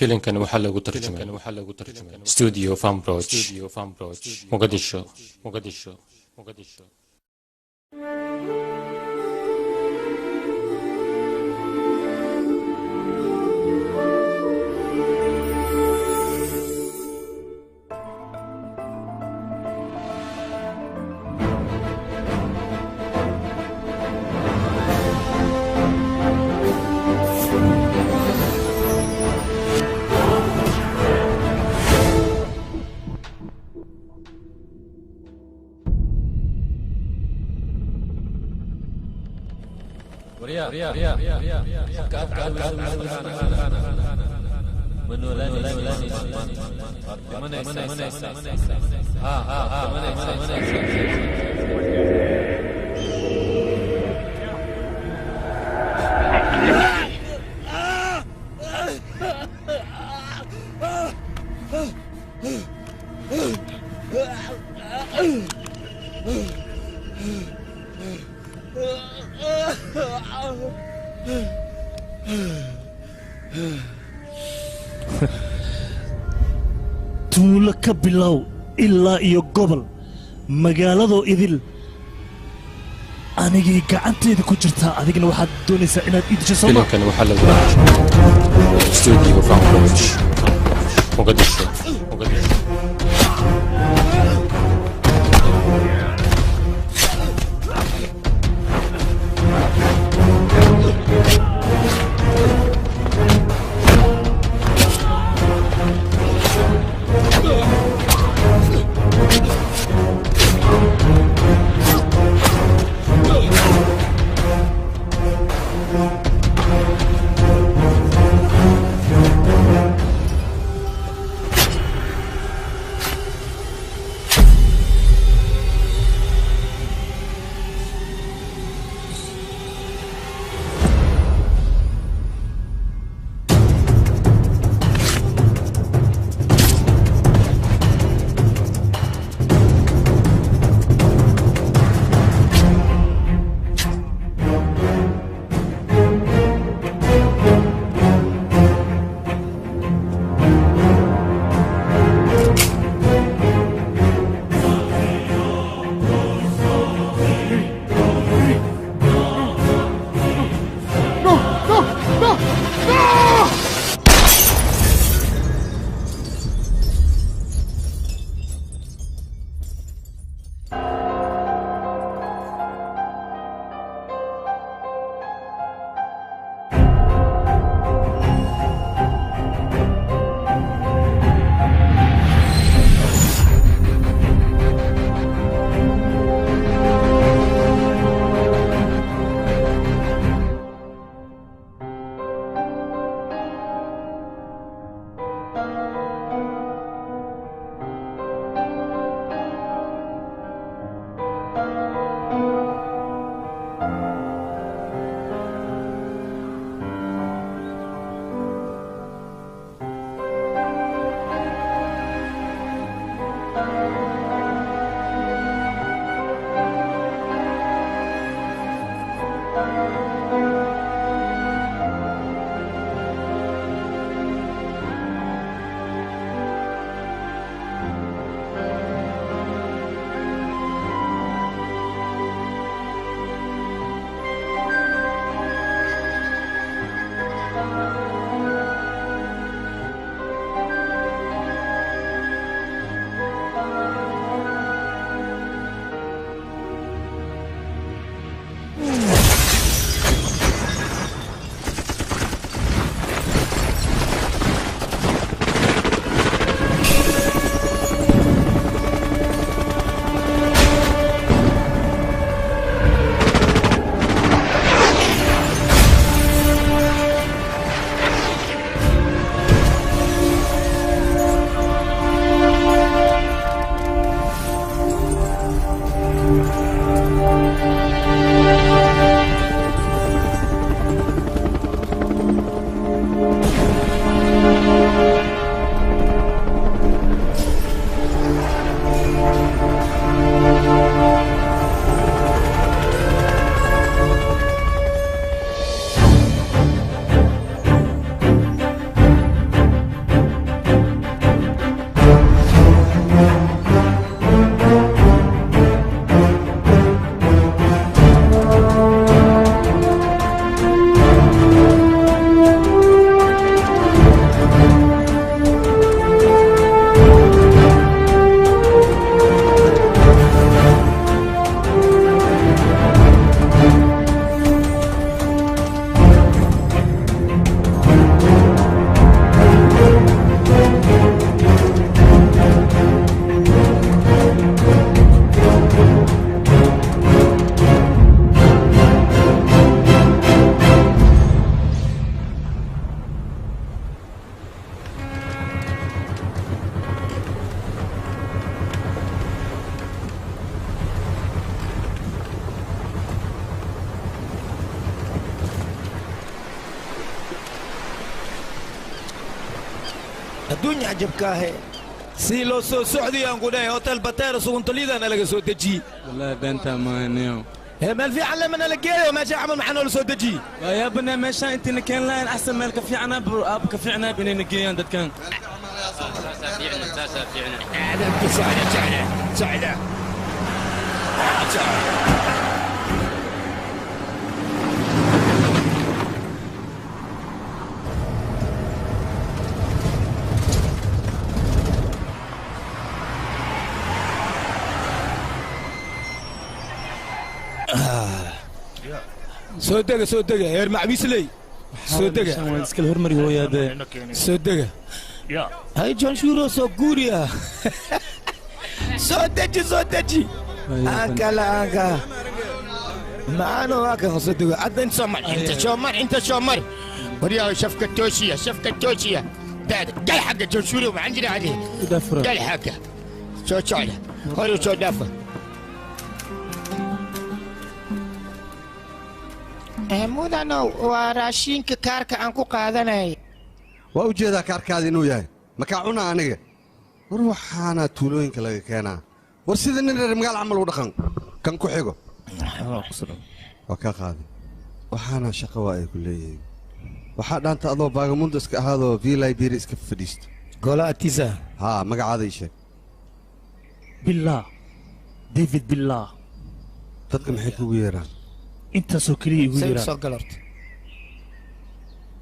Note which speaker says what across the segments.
Speaker 1: filimkan waxaa lagu tarjumay studio Farmbroch Mogadisho.
Speaker 2: tuulo ka bilow ilaa iyo gobol magaaladoo idil anigii gacanteeda ku jirtaa adigna waxaad doonaysaa inaad idisho soo
Speaker 1: filimkan waxaa lagu tarjumay studio Farmbroch Mogadisho.
Speaker 3: adduunya cajabkaahe si loo soo socday aan ku dhahay hotel bateera suguntaliidana laga soo dejiye
Speaker 4: والله بنت مانيو
Speaker 3: meel fiican lemana la geeyo meesha camal maxaa noola soo dejiye
Speaker 4: يا ابني ماشي انت كان لاين احسن مالك في عنا ابك في عنا بين نجيان دد كان
Speaker 3: هذا سعده سعده سعده soo dega soo dega heer macbiisley soo dega
Speaker 4: iskal hormari hooyaade
Speaker 3: soo dega hay john shuro soo guuriya soo deji ankala anka maano akan soo dega adda inta soo mar وريا شفكة توشية قال حقه جون شوري ما عندنا عليه قال حقه شو شعله هو شو دافع mudano waa raashinka kaarka aan ku qaadanay
Speaker 5: waa u jeedaa kaarkaada inuu yahay makaa cuna aniga war waxaana tuulooyinka laga keenaa war sida nin reer magaal camal u dhaqan kan ku xigo waa kaa qaaday waxaana shaqo waa ay ku leeyihiin waxaa dhaanta adoo baagamundo iska ahaadoo viliberi iska fadhiisto
Speaker 3: gola atisa
Speaker 5: haa magacaada ii sheeg
Speaker 2: billah david billah
Speaker 5: dadka maxay kugu yeeraan
Speaker 2: intaasoo keliya igu
Speaker 3: soo
Speaker 2: yiraan
Speaker 3: gal horta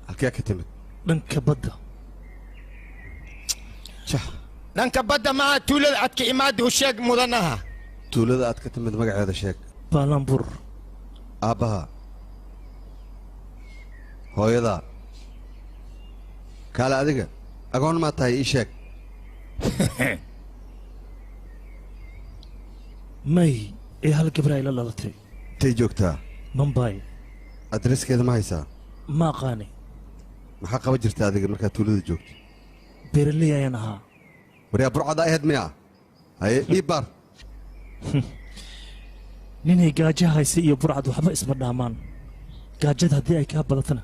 Speaker 5: halkee ka timid
Speaker 2: dhanka badda
Speaker 5: jah
Speaker 3: dhanka badda maa tuulada aad ka imaada u sheeg mudanaha
Speaker 5: tuulada aad ka timid magaceeda sheeg
Speaker 2: baalambur
Speaker 5: aabbaha hooyadaa kaale adiga agoon maa tahay ii sheeg
Speaker 2: may ee hal gabar ay la dhalatay
Speaker 5: intay joogtaa
Speaker 2: mumbai
Speaker 5: adreskeeda ma haysaa
Speaker 2: ma aqaani
Speaker 5: maxaa qaba jirta adiga markaad tuulada joogto
Speaker 2: beeraley ayaan ahaa
Speaker 5: waryaa burcada ahayd miya haye dhiib baar
Speaker 2: ninay gaajo haysa iyo burcad waxba isma dhaamaan gaajada haddii ay kaa badatana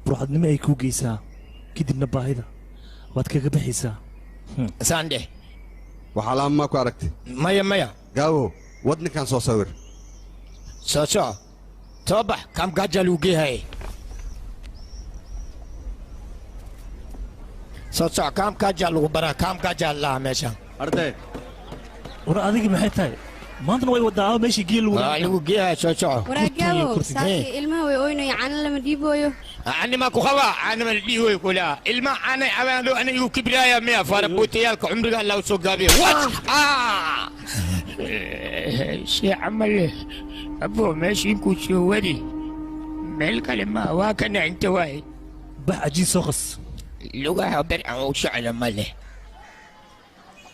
Speaker 2: burcadnimo ay kuu geysaa kadibna baahida waad kaga baxaysaa
Speaker 3: sande
Speaker 5: wax alaama maa ku aragtay
Speaker 3: maya
Speaker 5: gaawo wad ninkan soo sawir
Speaker 3: soo soco soo bax kaam gaaja lagu geeyahay soo soco kaam gaaja lagu baraa kaam gaaja lahaa meeshan
Speaker 5: arday
Speaker 2: war adigii maxay tahay maantana way wadaa meeshii geel
Speaker 3: waa lagu geeyahay soo soco
Speaker 6: waraagaawo saaki ilmaha way oynayo caana lama dhiibooyo
Speaker 3: ani ma ku qabaa caana ma dhiiboy kulaa ilma aanay cabaando ana igu kibraaya miya faarabuutayaalka cumriga allah u soo gaabiya شيء عمل أبو ماشي يمكن شو ودي ملك لما واكنا أنت واحد
Speaker 2: bax ajiin soo qas
Speaker 3: لغة حبر أو شعر ماله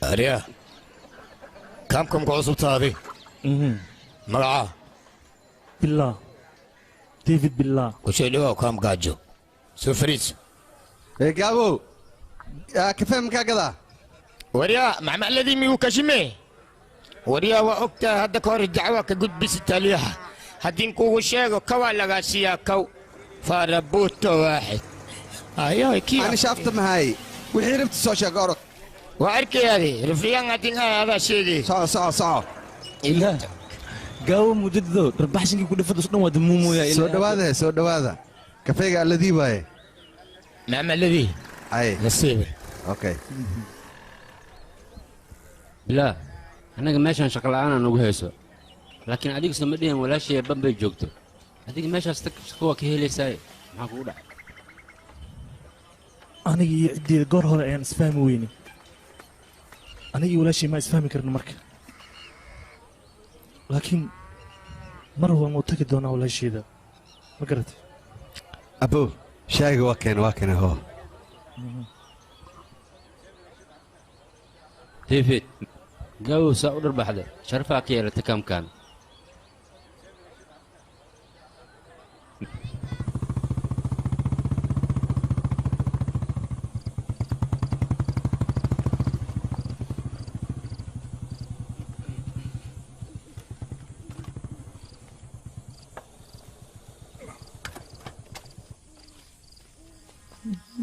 Speaker 3: أريا كم قوصت هذه مرعى
Speaker 2: billah david billah
Speaker 3: وشيلوه كم قاجو سفريس
Speaker 5: ee gaawo kafee makaa gadaa
Speaker 3: وريا مع الذي ميو كشمي وريا وأكتا هذا كور الدعوة كجود بس تاليها هدين كو شيء كوا لغاسيا كو فربوت واحد أيوة كي
Speaker 5: ani shaafta mahay wixii rabta soo sheeg orod
Speaker 3: وأركي هذه رفيان هدين هذا شيء
Speaker 5: soco
Speaker 4: إلا قاو مجددو ربحشنكي كل فترة شنو ودمومو يا إلا
Speaker 5: soo dhawaada kafeega alladii waaye
Speaker 3: نعم الذي
Speaker 5: ay
Speaker 3: نصيب
Speaker 5: okay
Speaker 7: bilaa annaga meeshaan shaqo la'aana nagu hayso laakiin adiga sama dhihin walaashaya banbay joogto adiga meeshaas shaqo waa ka helaysaaye maxaa kugu dhacay
Speaker 2: aniga iyo ciddeeda goor hore ayaan isfahmi weyne aniga iyo walaashay ma isfahmi karno marka laakiin mar waan u tagi doonaa walaasheeda ma garatay
Speaker 5: abo shaaga waa keena hoo
Speaker 7: david gaawow saa u dharbaxda sharafaa ka yeelata kaamkaan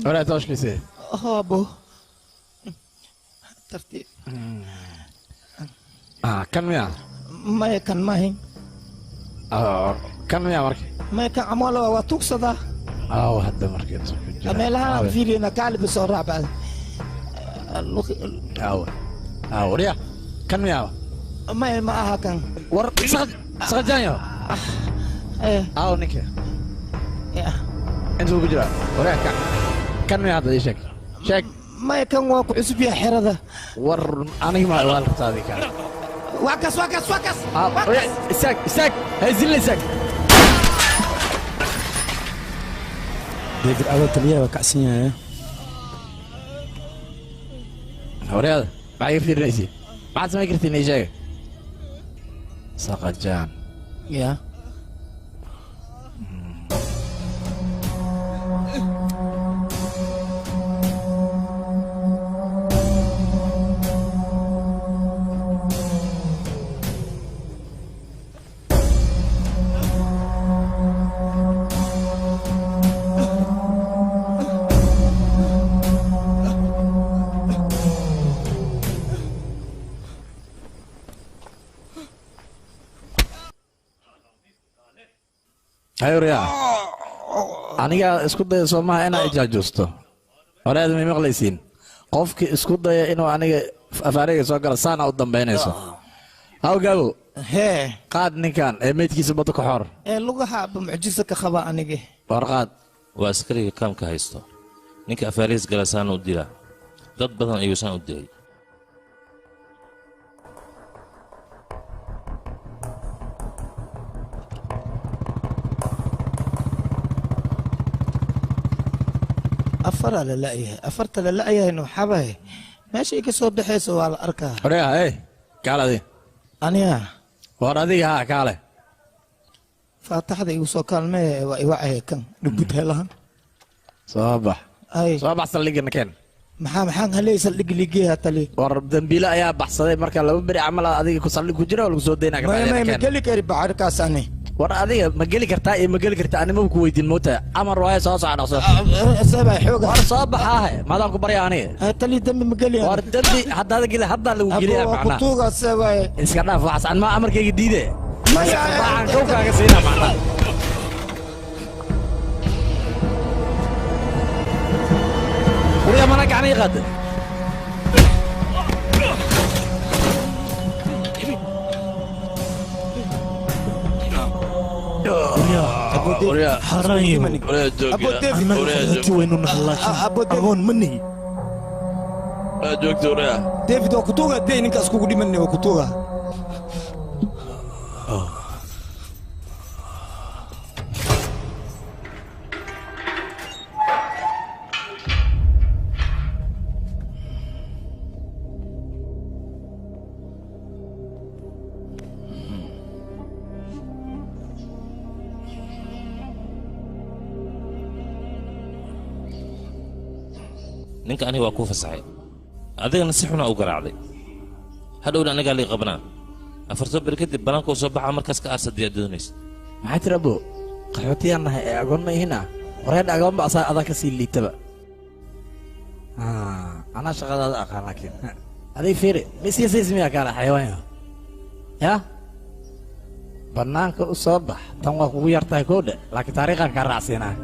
Speaker 3: ولا توش كيسي أبو ترتيب
Speaker 4: كم يا
Speaker 3: ما كان ما هي
Speaker 4: كم يا مركي
Speaker 3: ما كان عمله وتقصده
Speaker 4: هذا مركي
Speaker 3: أما لها في لنا قال بسرعة بعد
Speaker 4: ريا كم يا
Speaker 3: ما كان
Speaker 4: ور سجانيو
Speaker 3: ايه
Speaker 4: نيكي
Speaker 3: يا
Speaker 4: انتو بجرا وريا كم يا هذا شك
Speaker 3: ما كان واقع عسبي حرده
Speaker 4: ور انا ما والك هذه كان
Speaker 3: وكس
Speaker 4: اساك هاي زل اساك
Speaker 8: ديفيد أول تليا وكأسية
Speaker 4: وريا بعير في الرئيسي بعد ما يقرتي نيجاي ساقط جان
Speaker 3: يا
Speaker 4: هاي ريا aniga isku day Soomaha inaa ijaajusto horeed ma maqlaysiin qofki isku day inuu aniga afaariga soo gala saana u dambeynayso haw gabo qaad ninkan meedkiisa bada ku xor
Speaker 3: lugaha mucjiso ka qaba aniga
Speaker 4: warqaad
Speaker 9: waa askariga kaamka haysto ninka afaariis gala saana u dila dad badan ayuu saan u dilay
Speaker 3: أفرت لا إيه إنه حبه ماشي كسر بحيث وعلى أركها.
Speaker 4: ريا إيه قال ذي.
Speaker 3: أنيا.
Speaker 4: ورا ها قال.
Speaker 3: فتح ذي وسكال ما وعيه كان نبتها لها.
Speaker 4: صباح.
Speaker 3: أي.
Speaker 4: صباح سلقي مكان.
Speaker 3: محام هلي سلقي لقيها تلي.
Speaker 4: وردن بلا يا بحصة مركز لو بري عمل هذه كسلقي كجرا ولا كسودينا كمان.
Speaker 3: ما قال لك ربع عركاس أنا.
Speaker 4: ورا هذه ما قال لك ارتاء ما قال لك ارتاء أنا مو كويت الموتى أمر رواية صاص على صاص.
Speaker 3: سبع حوجة.
Speaker 4: ورا صباح هاي ما دام كبري أنا.
Speaker 3: تلي دم ما قال لي.
Speaker 4: ورا دم حد هذا كذا حد لو قليل معنا.
Speaker 3: كتوجة سبع.
Speaker 4: إنس كنا فاس عن ما أمر كي جديدة. ما عن كوكا كسينا معنا. وريا ما نقعني غد.
Speaker 2: حرايم أبو ديفيد أنا وين نحلاك أبون مني
Speaker 3: دكتور ديفيد وكتوغا دين كاسكو دي مني وكتوغا
Speaker 9: ninka aniga waa ku fasaxay adigana si xuna u garaacday hadhowna aniga li qabnaa afarto bil kadib banaanka soo baxa markaas ka arsadiya doonays
Speaker 4: maxay tirabo qaxootiyan ee agoon hina wareed agoon ba asaa adaa ka sii liitaba ana shaqadaada aqaan laakiin aday fiiri misiisa ismiya kala xayawaan ya banaanka u soo bax tan waa kugu yartahay koodha laakiin taariikhan ka raacsinaa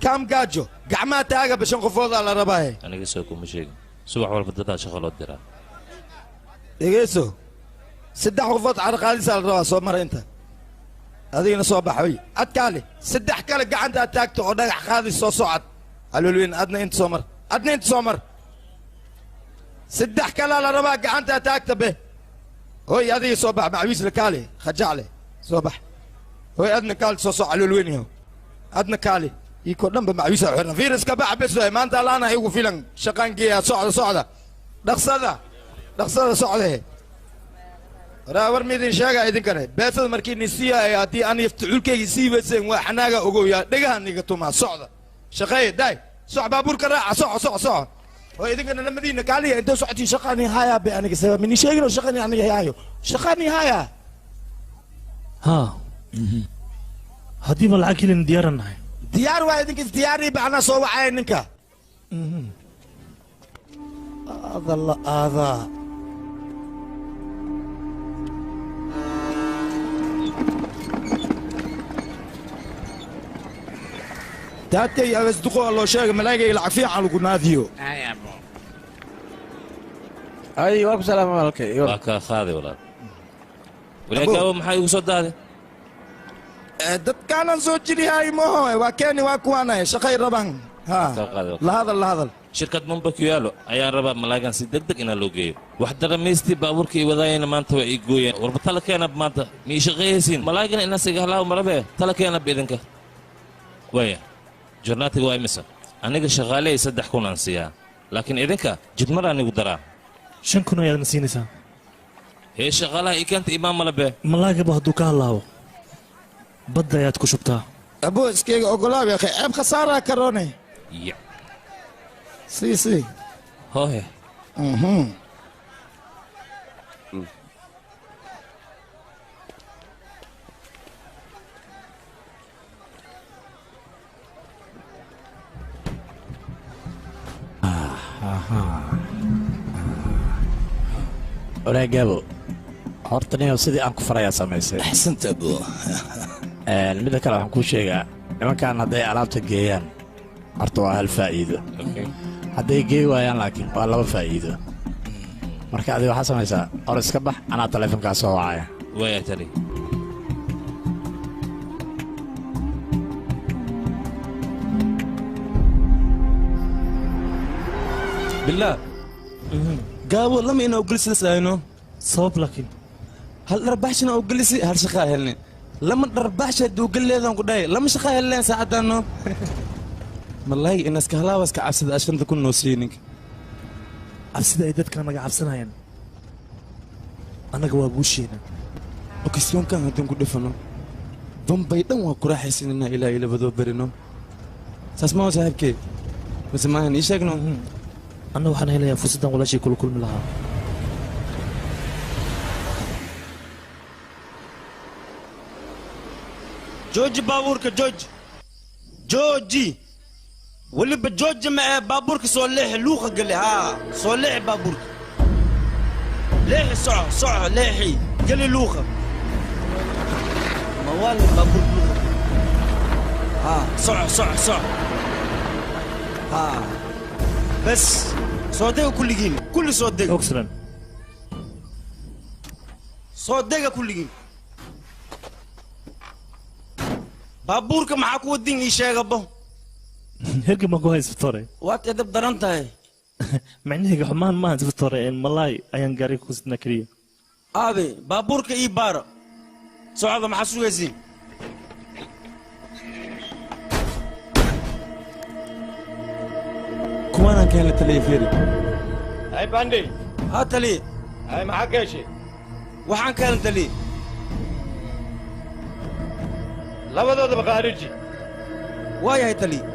Speaker 3: كم جاجو قعما تاجا بشن قفوض على رباهي
Speaker 9: أنا قصيكم مشي سبح ولا بدأت شغلات درا
Speaker 3: يجيسو سدح قفوض على قاليس على الرواس ومر أنت هذه نصوب حوي أتكالي سدح كالك قعدت أتاكت ودق خاذي صعد قالوا لين أدنى أنت سمر أدنى أنت سمر سدح كلا على ربا قعدت أتاكت به هو هذه صبح مع ويس لكالي خجالي صبح هو أدنى كال صوصو على الوين هو أدنى كالي يكون نبى مع ويس حرنا فيروس كبع بس ما أنت لا أنا هيو فيلن شقان جيا صعدة دخصة صعدة راور ميدين شاقة إذن كره بس المركين نسيا ياتي أن يفتحول كي يسيب سين وحناقة أقول يا دقها نيجتو مع صعدة شقي داي صع بابور كراعة صع وإذا كنا المدينة قال لي أنت صعتي شقاني هايا بأنا كسبب مني شيء لو شقاني يعني هايو شقاني هايا
Speaker 2: ها هدي ما العاكل إن ديارنا هاي
Speaker 3: ديار واحد إنك دياري بعنا صوب عينك هذا الله هذا تاتي يا بس دقوا الله شيء ملاقي يلعب فيه على قناديو
Speaker 4: أي وقت سلام عليك
Speaker 9: waa kaa qaaday walaal walaagaabo maxaa igu soo daaday
Speaker 3: dadkaanan soo jiri hay maho waa keeni waa kuwaanay shaqay rabaan ha
Speaker 9: kaa qaaday
Speaker 3: la hadal
Speaker 9: shirkad Mumbai ku yaalo ayaan rabaa malaagan si degdeg inaan loo geeyo wax daramaystii baabuurka ay wadaayeen maanta waa i gooyeen warba tala keena maanta mi shaqaysiin malaagan inaan siga halaaw marabe tala keena bidinka waya jornaatiga waa imisa aniga shaqaaley 3 kun aan siiyaa laakiin idinka jidmar aan igu daraa
Speaker 2: 5 kun ayaad nasiinaysaa
Speaker 9: hee shaqaalaha ikanta imaam malabe
Speaker 2: malaagaba hadduu ka hadlaabo badda ayaad ku shubtaa
Speaker 3: abo iskayga ogolaab ya ceeb khasaara karoone
Speaker 9: ya
Speaker 3: si
Speaker 9: hoohe
Speaker 4: walaagaabo horta nin sidii aan ku farayaa samaysay
Speaker 3: axsanta abo
Speaker 4: midda kale waxaan kuu sheegaa nimankan hadday alaabta geeyaan horta waa hal faa'iido hadday geey waayaan laakiin waa 2 faa'iido marka adiga waxaa samaysaa hor iska bax anaa taleefonkaa soo wacaya
Speaker 9: waya tali
Speaker 8: بالله قابو لما إنه أقلس لسانه
Speaker 2: sabab laakiin
Speaker 8: هل ربحشنا أقلسي هل شقاه هلني لما ربحش دو قل لي ذا قداي لما شقاه هلني ساعة إنه والله الناس كهلا بس كعبسد عشان تكون نوسينك
Speaker 2: cabsida ay dadka naga cabsanayaan annaga waa guusheena
Speaker 8: وكسيون كان هدون قد فنو ضم بيدن وكرا حسيننا إلى بدو برينو ساسمعوا صاحب كي بس ما هني شكلنا
Speaker 2: anna waxaan helayaa fursaddan walaashii kula kulmi lahaa
Speaker 3: جوج بابورك جوجي واللي بجوج مع بابورك صلح لوخه قال لي ها صلح بابورك ليح صع ليحي قال لي لوخه موال بابورك لوخه ها صع ها بس صدق كل جيم كل صدق
Speaker 2: oxlan
Speaker 3: صدق كل جيم بابورك معك ودين يشيغ ابو
Speaker 2: herga ma ku haysatore
Speaker 3: وقت يدب درنتها
Speaker 2: macnahayga xumaan maahan sifatoore malaay ayaan gaari ku sidnaa keliya
Speaker 3: ابي بابورك اي بار صعد مع سويسي
Speaker 8: كوانا كان للتليفيري
Speaker 3: هاي باندي هات لي هاي معك ايش وحان كانت لي لبدود بخارجي واي هاي تلي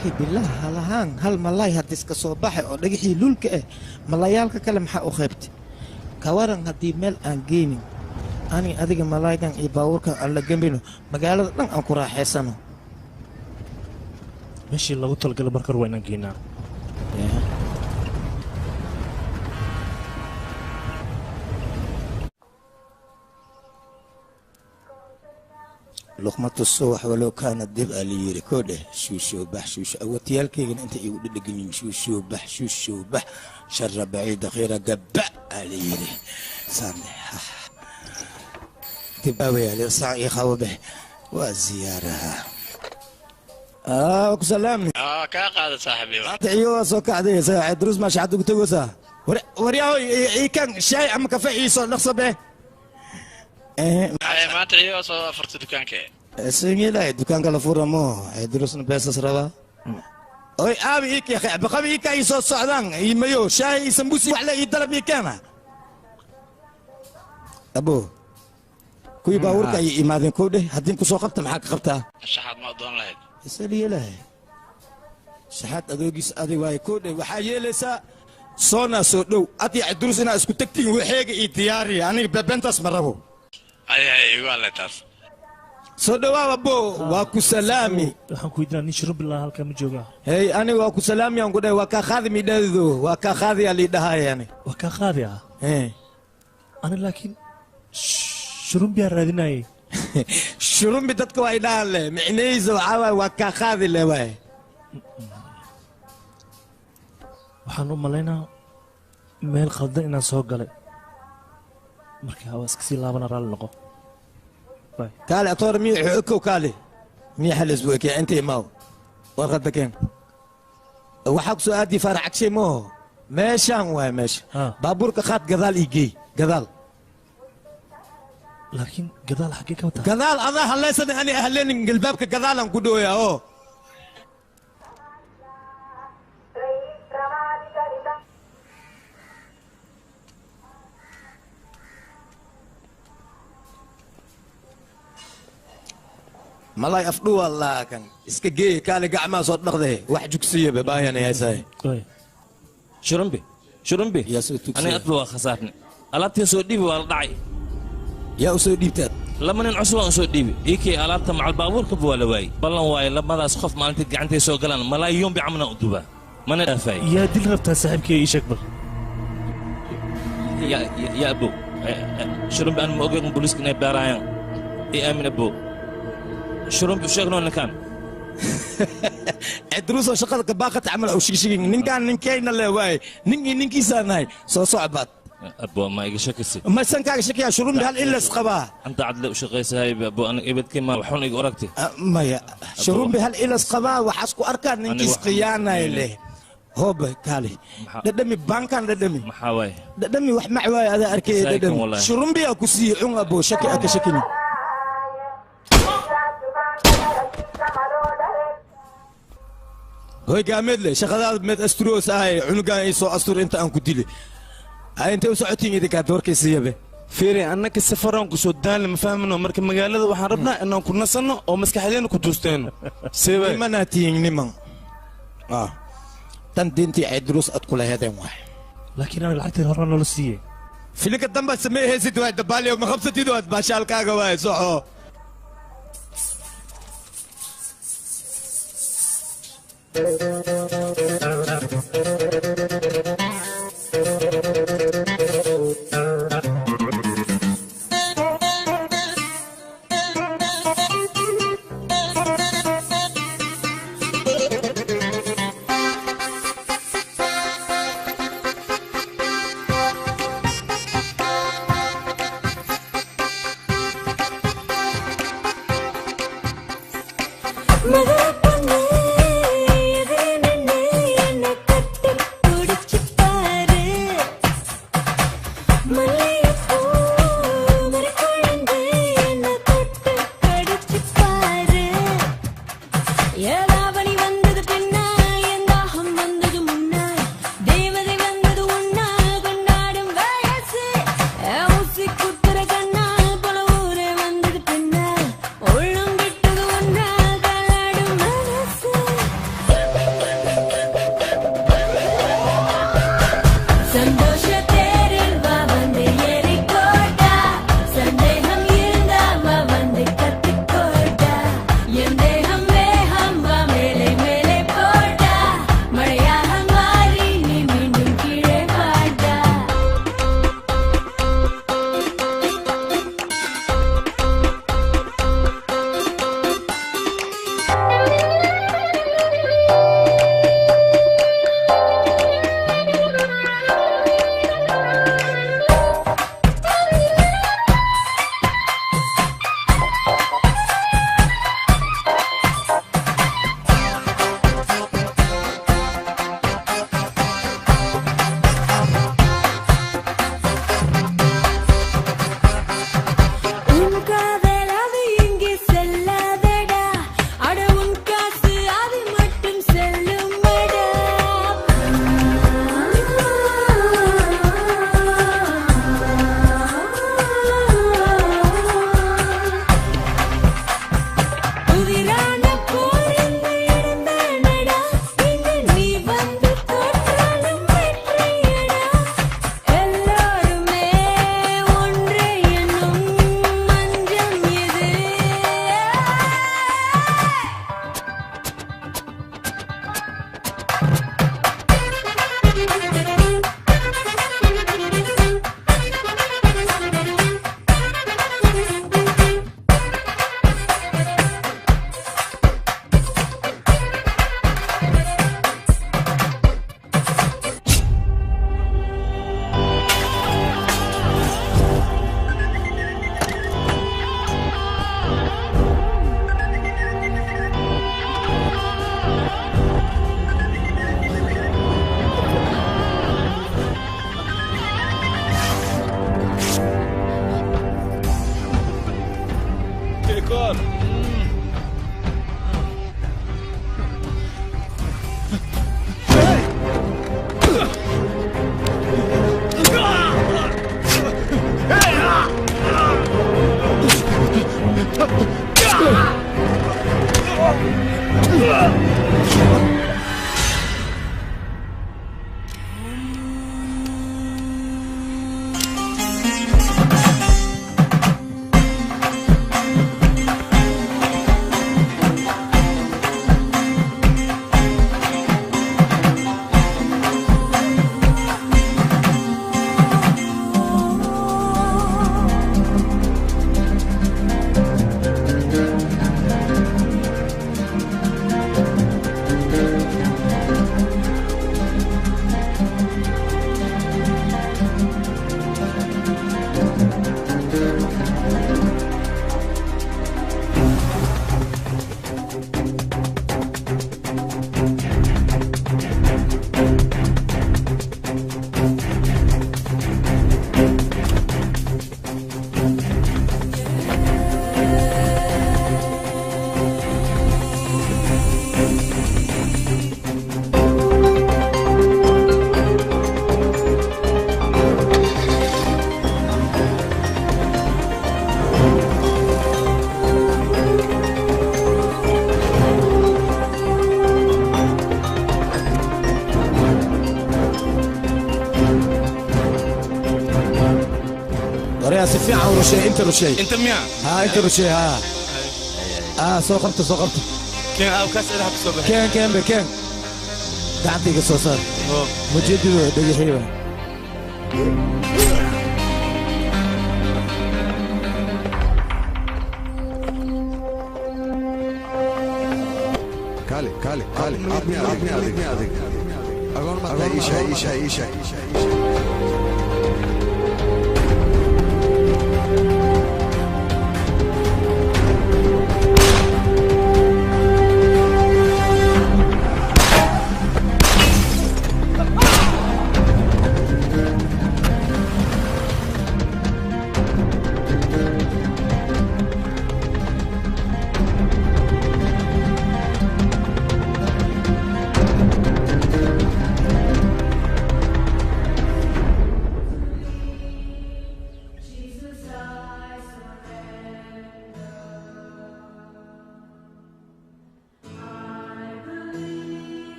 Speaker 3: laakiin bilaha halahaan hal malay haddii iska soo baxay oo dhagaxii lulka ah malayaalka kale maxaa u qaybtay ka waran haddii meel aan geynin ani adiga malaygan iyo baabuurkan aan la gembino magaalada dhan aan ku raaxaysano
Speaker 2: meeshii lagu talgalay markar waa inaan geynaa
Speaker 3: لقمة الصوح ولو كانت دبقة ليري كوده شو بح شو أوتيالكي أنت يودقني شو بح شو بح شر بعيد غير قبع ليري صارني تباوي الإرصاع يخوبه والزيارة سلامني
Speaker 10: كاقا صاحبي
Speaker 3: ايوه سوك عادي ساعد دروس ماشي عدو تقوسا ورياو كان شاي عم كافيه يسو نقصبه
Speaker 10: ما تعيو سو فرت دكانك
Speaker 3: سيني لا دكانك لا فورمو دروسنا بس ربا اوي ابي هيك يا اخي بقى هيك يسو صعدان يميو شاي سمبوسي وعلى يضرب كان ابو كوي باورك اي مادن كوده هدين كسو قبت معاك قبتها
Speaker 10: الشحات ما دون لهد
Speaker 3: يسالي له شحات ادوغيس ادي واي كوده waxaa yeelaysa soona soo dhow adi adrus ina isku tagtiin waxeega ii diyaari aniga bebentas marabo
Speaker 10: ay wala taas
Speaker 3: soo dhawaaba bo waa ku salaami
Speaker 2: waxaan ku idinaa nin shiro bilaa halka ma jooga
Speaker 3: hey ani waa ku salaami aan ku dhahay waa ka qaadi midhado waa ka qaadi ali dhahaayani
Speaker 2: waa ka qaadi ana laakiin shurun biya raadinay
Speaker 3: shurun bi dadka way dhaale micnayso waa ka qaadi leeyahay
Speaker 2: waxaan u malaynaa meel khaldan inaan soo galay markaa waa iska sii laabana raalli noqo
Speaker 3: kaale atoor mii xoogkow kaale mii xalis weekee intay maaw warqadda keen waxaa ku soo aadi faarax cagshay moo meeshaan waay meesha baabuurka qaad gadaal ii geey gadaal
Speaker 2: laakiin gadaal xaggee ka wataa
Speaker 3: gadaal adaa hallaysan ani ahleenin galbaabka gadaalan ku dhooyaa oo malay afdhuwa laakan iska geey kaale gacmaa soo dhaqde wax jugsiya babaayana yaasay
Speaker 9: shurumbi aniga adba waa khasaarni alaabtii soo dhiibi waa la dhacay
Speaker 3: yaa u soo dhiibtaad
Speaker 9: lama nin cusub aan soo dhiibi iikii alaabta macal baabuurkaba waa la waayey ballan waaye labadaas qof maalintii gacantay soo galaan malaayi yoombi camna u dubaa mana dhaafay
Speaker 2: yaa dil rabtaa saaxiibkii ii sheeg bal
Speaker 9: yaa abow shurumbi aan ma ogeyn booliiska inay baaraayaan ii aamin abow شرب شغلون كان
Speaker 3: ادروسو شقد باقت عمل او شيشين نين كان نين كاين لا واي نين كيساناي سو صعبات
Speaker 9: ابو ما يشكسي
Speaker 3: ما سن كاغ شكيا شرون بهال الا سقبا
Speaker 9: انت عدل وشقيس هاي ابو انا ابد كما وحون يقرقتي
Speaker 3: ما يا شرون بهال الا سقبا وحاسكو اركان نين كيس قيانا له هوب كالي ددمي بانكان ددمي
Speaker 9: محاوي
Speaker 3: ددمي وح معواي هذا اركي ددمي شرون بيا كسي عن ابو شكي اكشكني هوي قامد لي شغلات مد استروس هاي عنقان يسو استور انت انكو ديلي هاي انت وسعتين يدك دورك سيبه
Speaker 8: فيري انك السفران كسو دال ما فاهمنو marka magaalada waxaan rabnaa inaan ku nasano oo maskaxdeena ku tuusteeno
Speaker 3: سيبه ما تيين نيمان tan dinti ay durus ad kula heedeen wax
Speaker 2: laakiin aan lacagta horna loo siiyay
Speaker 3: filika damba sameeyay sid waad dabaaliyo ma qabsatido ad baashaalkaaga waay soco
Speaker 11: மகப்பனே இதனே என்ன கட்டி குடிச்சு பாரு
Speaker 3: rusheeyaa si fiican u rusheey inta rusheey
Speaker 8: انت ميا
Speaker 3: ها inta rusheey ها soo qabta soo qabta
Speaker 8: كان او كاس ادها بسوبه
Speaker 3: keen keen gacantayga soo saar mujeedido dhagaxiiba
Speaker 5: كالي أبني أديك أقول ما إيشا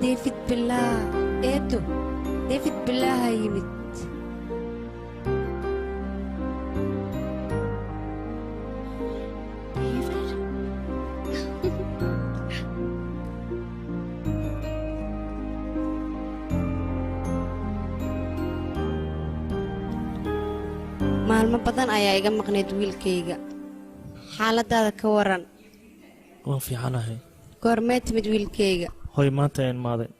Speaker 6: ديفيد بالله ايتو ديفيد بالله يمد maalmo badan ayaa iga maqnayd wiilkayga xaaladaada ka waran
Speaker 2: waan fiicanahay
Speaker 6: goormee timid wiilkayga
Speaker 2: hoy maanta ayaan maaday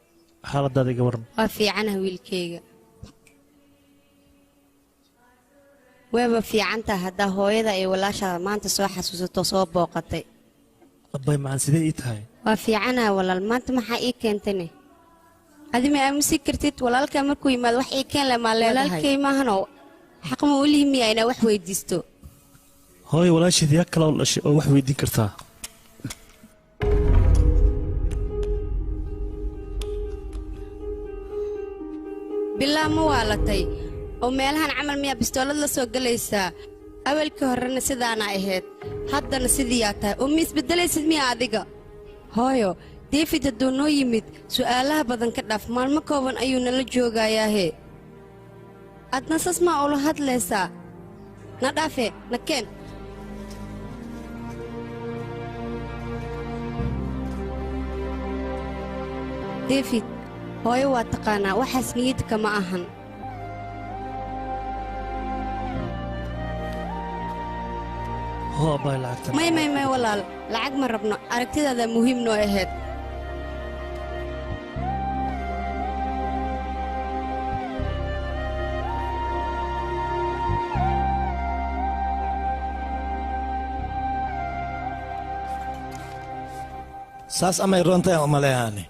Speaker 2: xaaladaada iga waran
Speaker 6: waa fiicanaha wiilkayga weeba fiicantaa haddaa hooyada iyo walaashaada maanta soo xasuusato soo booqatay
Speaker 2: abbay macaan sidee ii tahay
Speaker 6: waa fiicanaha walaal maanta maxaa ii keentane adi ma aamusi kartid walaalkaa markuu yimaado wax ii keen le maa leedahay walaalkay maahano xaqma u lihimiya inaa wax weydiisto
Speaker 2: hooy walaasheed yaa kala dhashay oo wax weydiin kartaa
Speaker 6: bilaa ma waalatay oo meelahan camal miyaa bistoolad la soo gelaysaa awalkii horena sidaana ahayd haddana sidiiyaa tahay oo ma isbeddelaysid miya adiga hooyo deefid hadduu noo yimid su'aalaha badan ka dhaaf maalmo kooban ayuu nala joogayaahe adna sas maa ula hadlaysaa na dhaafe na keen deefid hooyo waa taqaanaa waxaas niyadda kama ahan
Speaker 2: hoo abbay lacagta
Speaker 6: may walaal lacag ma rabno aragtidaada muhiim noo ahayd
Speaker 3: saas amay roontahay oo maleeyaani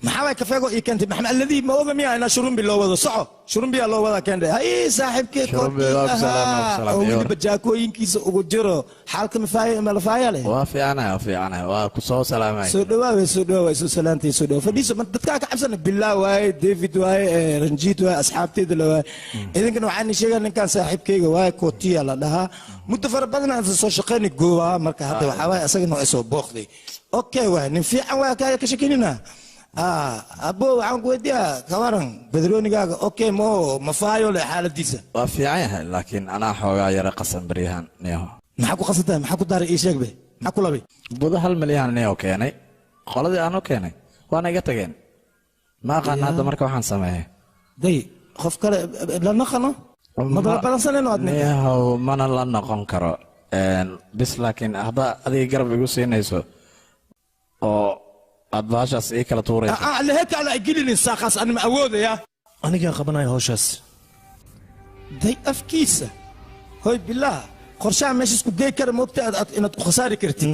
Speaker 3: maxaa way kafeego ii keentay maxamed alladii ma oga miyaa inaa shurumbi loo wado soco shurumbiyaa loo wadaa keendhe hay saaxiibkee oo weliba jaakooyinkiisa ugu jiro xaalka malafaaya leh
Speaker 4: waa fiicanahay waa ku soo salaamay
Speaker 3: soo dhawaaway soo salaantay soo dhawa fadhiiso dadkaa ka cabsana bilaa waaye david waaye ranjiit waaye asxaabteeda la waaye idinkana waxaan sheegaa ninkan saaxiibkeyga waaye kootiya la dhahaa muddo fara badan aan soo shaqayni goobaa marka hadda waxaa waaye asagana waa soo booqday okay waaye nin fiican waa ka shakinina abo waxaan ku weydiiyaa kawaran badroonigaaga okay ma faayo leh xaaladiisa
Speaker 4: waa fiican yahay laakiin anaa xoogaa yara qasan baryahan niyaho
Speaker 3: maxaa ku qasantahay maxaa ku daaray ii sheegbe maxaa ku labay
Speaker 4: budo 1 milyan niyaho keenay qoladii aanu keenay waana iga tageen ma aqaan hadda marka waxaan sameeyay
Speaker 3: day qof kale la naqano madala badansanayno adne
Speaker 4: niyaho mana la noqon karo bis laakiin hadda adiga garab igu siinayso oo adbaashaas ii kala tuuraysa
Speaker 3: leheeka ala gelin saaqaas aan ma awoodaya
Speaker 2: aniga qabanaya hawshaas
Speaker 3: day afkiisa hoy bilaa qorshaha meesha isku gey kara moogta inaad ku khasaari kartid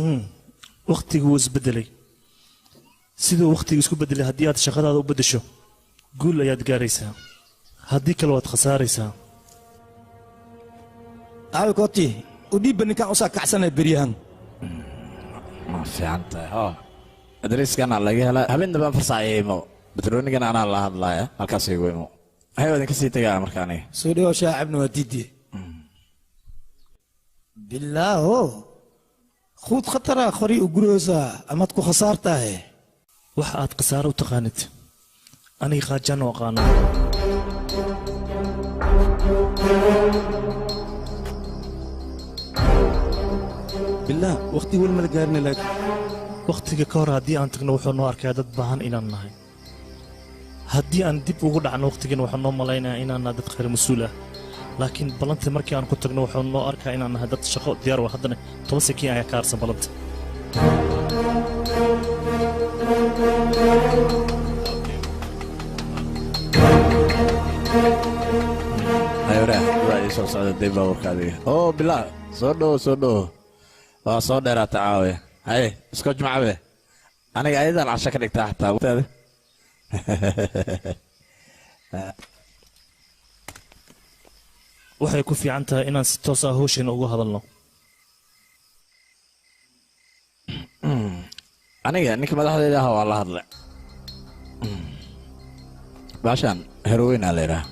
Speaker 2: waqtigu wuu isbedelay siduu waqtigu isku bedelay haddii aad shaqadaada u beddesho guul ayaad gaaraysaa haddii kale waad khasaaraysaa
Speaker 3: aawi kooti u dhiibba ninkaan usaa kacsanaya beryahan
Speaker 4: ma fiican tahay adreskana laga helaa habeen dambaan farsaayaymo badroonigana anaa la hadlaaya halkaas igu imo هاي ودين كسي تجا مركاني
Speaker 3: سودي وشاعبنا وديدي بالله هو خود خطرة خوري وجروزا أما تكو خسارته هي
Speaker 2: وحقات قصارى وتقانت أنا خاجان وقانا
Speaker 8: بالله وقتي وين ما لقارني لك
Speaker 2: waqtiga ka hor haddii aan tagno wuxuu noo arkaa dad baahan inaan nahay haddii aan dib ugu dhacno waqtigan waxaan noo malaynayaa inaan nahay dad khayr mas-uul ah laakiin ballantii markii aan ku tagno wuxuu noo arkaa inaan nahay dad shaqo diyaar wa haddana 10 sakiin ayaa ka harsan ballanta
Speaker 4: ayora waa soo socda dib warkaadi oo bilaa soo dhow waa soo dheeraata caawe hay iska jumcabe aniga ayadan casha ka dhigtaa xataa waqtigeeda
Speaker 2: waxay ku fiican tahay inaan si toos ah hawsheena uga hadalno
Speaker 4: aniga ninka madaxdeeda ah waa la hadlay baashaan herweyn aa leedaha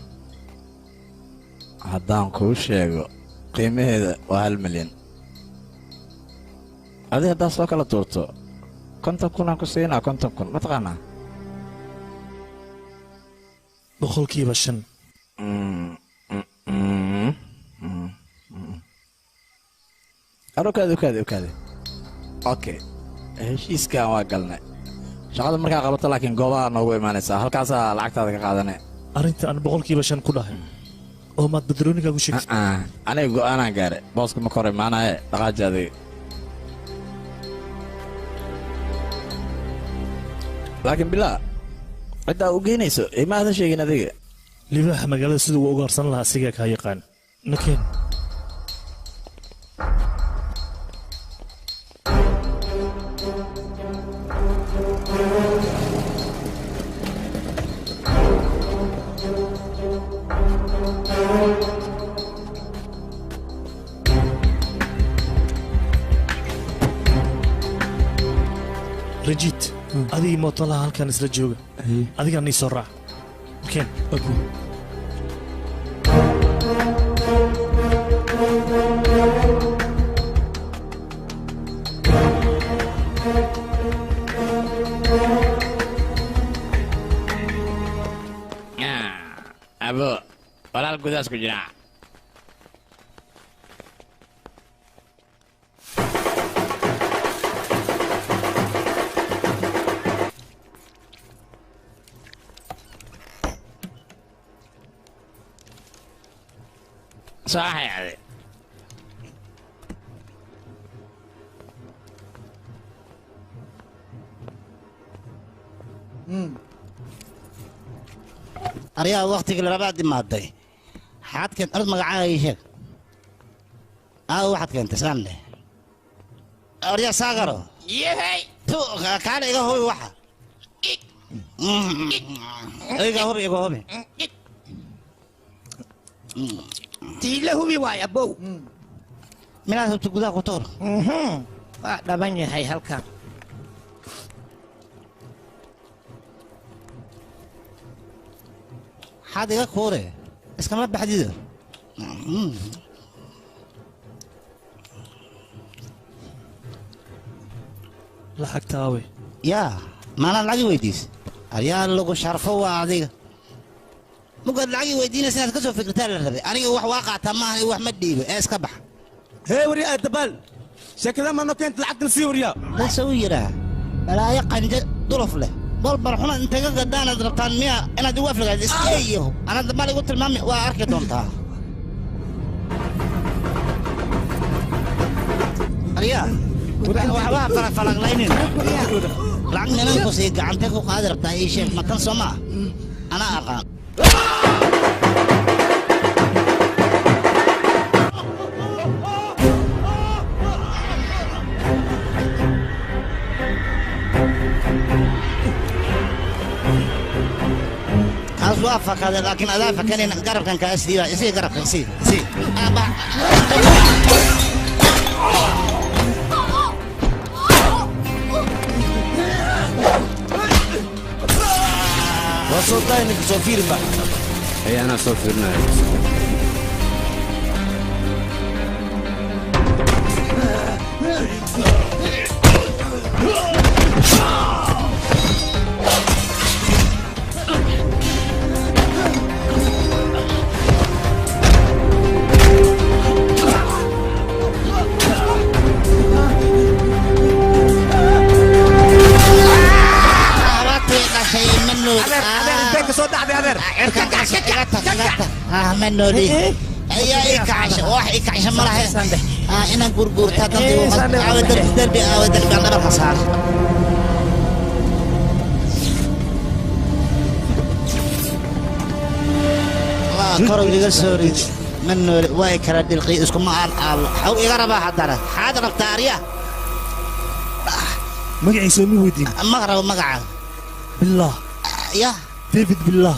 Speaker 4: haddaan kuu sheego qiimaheeda waa 1 milyan adi haddaa soo kala tuurto 50,000 aan ku siinaa 50,000 mataqaanaa
Speaker 2: boqolkiiba 5
Speaker 4: okaade okay heshiiskan waa galnay shaqada markaa qabato laakiin goobaha noogu imaanaysaa halkaasaa lacagtaada ka qaadane
Speaker 2: arrinta aan boqolkiiba 5 ku dhahay oo maad badroonigaagu sheegtay
Speaker 4: aniga go'aanaan gaare booska ma kor imaanaye dhaqaaji adiga laakiin bilaa ciddaa u geynayso ima aadan sheegin adiga
Speaker 2: libaaxa magaalada siduu u ugaarsan lahaa asigaa kaa yaqaan nakeen رجيت هذه موطلها هالكان اسلا جوجا هذه كان يسرع كين
Speaker 4: ابو ولا القداس كجنا صح يعني
Speaker 11: أريا وقتك اللي بعد ما أدي حد كنت أرد مقعد يشك واحد كنت سامني أريا ساقرو يهي تو كان إيجا هو واحد إيجا هو
Speaker 3: تيله هو بيواي أبو
Speaker 11: من هذا تقول ذا قطور
Speaker 3: لا بني هاي هالكان
Speaker 11: حد كوري بس كمان بحديده
Speaker 2: لحق تاوي
Speaker 11: يا ما أنا لقي ويديس أريال لقو شرفه وعديك مقعد لقي ويدينا سنة كسر فكرتها للربي أنا واقع تمام واحد مديبه إيش كبح
Speaker 8: هي وريا الدبل شكلها ما كنت العقل سوريا
Speaker 11: لا سوي له لا يقن ظروف له بل حنا انت قدانا ضربتان 100 انا دوافق هذا ايوه انا دمالي قلت المامي واركي دونتها ريا وحبا فرق لينين لعقنا ننكو سيقع عنتك وقادر بتاع اي شيء ما كان سمع انا ارقام وافق هذا لكن هذا فكان قرب كان كاسي يصير قرب يصير
Speaker 3: وصلت انك سوفير بقى
Speaker 7: هي أنا صوفيرنا
Speaker 11: منو دي اي كعش واحد كعش مره انا غرغور تاتنتي عاود دربي على دبر حصار الله كرو لي سوري منو واي كرا دلقي اسكو ما حو يغربا حاضر تاريا
Speaker 2: مقعي سومي ويدين
Speaker 11: مغرب مقع
Speaker 2: بالله
Speaker 11: يا
Speaker 2: ديفيد بالله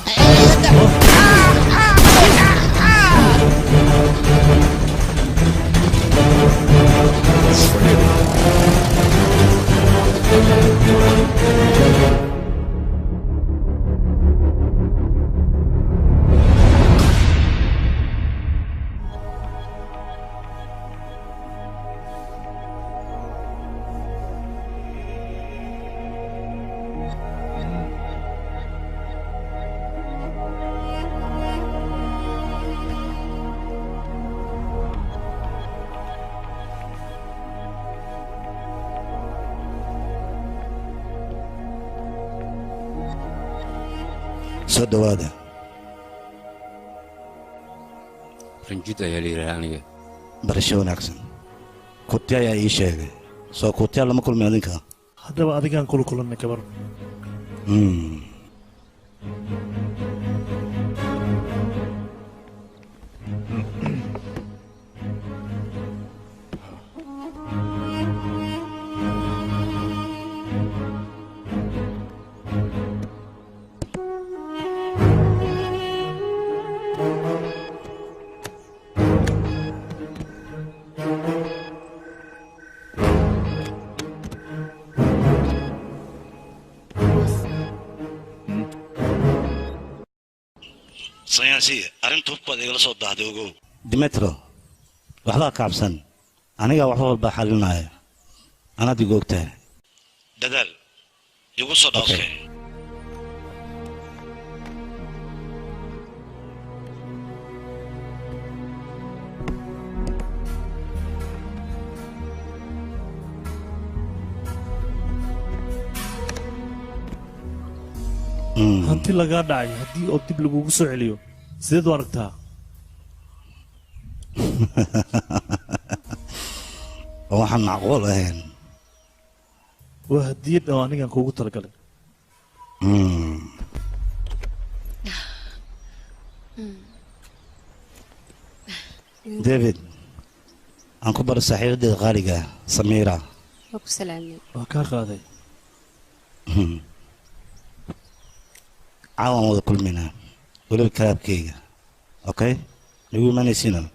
Speaker 11: soo dhawaada
Speaker 7: ranjid ayaa la yidhaha aniga
Speaker 11: barasho wanaagsan kuti ayaa ii sheegay soo kutiya lama kulmay adinka
Speaker 2: haddaba adigaan kula kulannay gabar
Speaker 11: سياسية أرنت هبط إلى صوت دهدوجو ديمترو وحلا كابسن أنا جا وحلا بحالنا أنا دي جوكته ددال يقول صداقة
Speaker 2: hanti laga dhacay hadii oo dib lagu soo celiyo sideed u aragtaa
Speaker 11: waxaan macquul ahayn
Speaker 2: waa hadiyad oo anigan kuugu talagalay
Speaker 11: david aan ku bar saaxiibadeeda qaaliga samiira
Speaker 6: waa ku salaamay
Speaker 2: waa kaa qaaday
Speaker 11: عاون وذا كل منها ولو كلاب كيجا اوكي نقول ما نسينا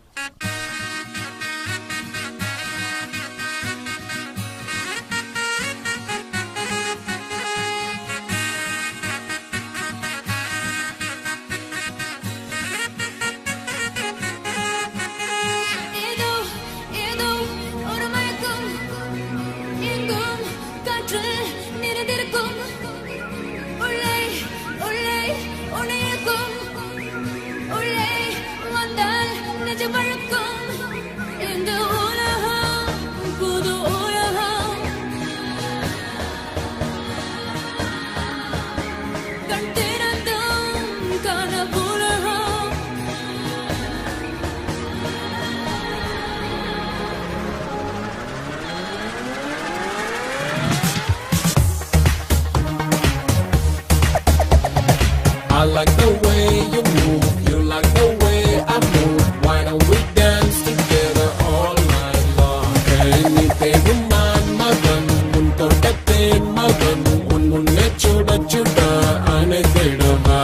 Speaker 12: I like the way you move, you like the way I move. Why don't we dance together all night long? Anything in my magan, unko tatte magan, unne chuda chuda, ane tedava.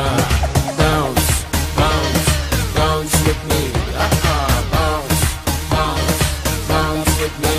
Speaker 12: Bounce, bounce, bounce with me, bounce, bounce, bounce with me,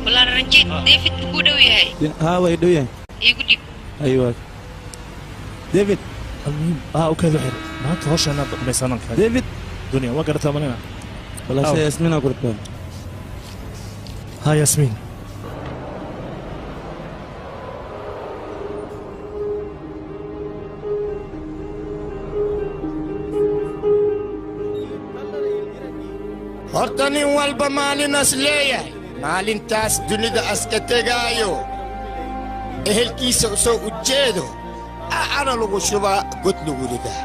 Speaker 13: والله رنجيت ديفيد بقوله وياي
Speaker 8: ها ويدو يا
Speaker 13: يقول
Speaker 8: ايوه ديفيد
Speaker 2: المهم اوكي ذو حير ما انت هوش انا بيسانك
Speaker 8: ديفيد
Speaker 2: دنيا وقرتها مننا
Speaker 8: والله شيء ياسمين اقول لك
Speaker 2: ها ياسمين
Speaker 3: horta nin walba maalinas leeyahay maalintaas dunida aska tegaayo ehelkiisa usoo ujeedo acana lagu shubaa god lagu ridaa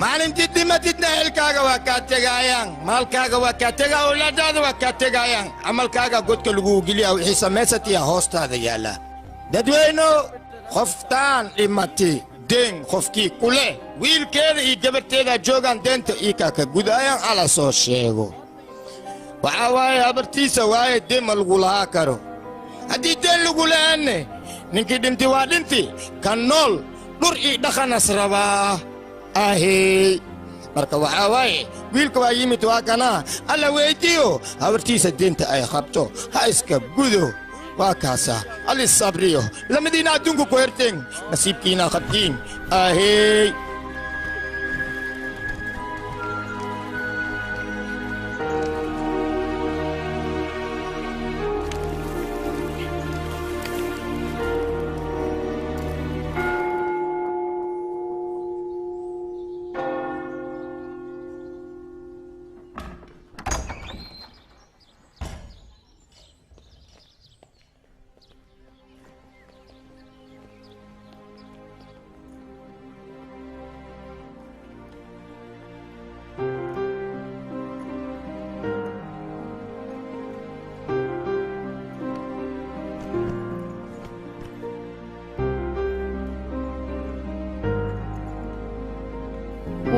Speaker 3: maalintii dhimatidna ehelkaaga waa kaa tegaayaan maalkaaga waa kaa tegaa awlaadaada waa kaa tegaayaan camalkaaga godka lagu geliyaa wixii samaysatiya hoostaada yaalla dadweyno qoftaan dhimati deen qofkii ku leh wiilkeeda iyo gabarteeda joogaan deenta iikaa ka gudaayaan ala soo sheego waxaa waaye habartiisa waaye deen ma lagu lahaa karo haddii deen lagu lahaanne ninkii dhinti waa dhinti kan nool dhur ii dhaqanas rabaa ahey marka waxaa waaye wiilka waa yimid waa kanaa alla weyddiiyo habartiisa deenta ay qabto ha iska gudo waa kaasaa alis sabriyo lamadiina adduunku ku herteen nasiibkiina qabtiin ahey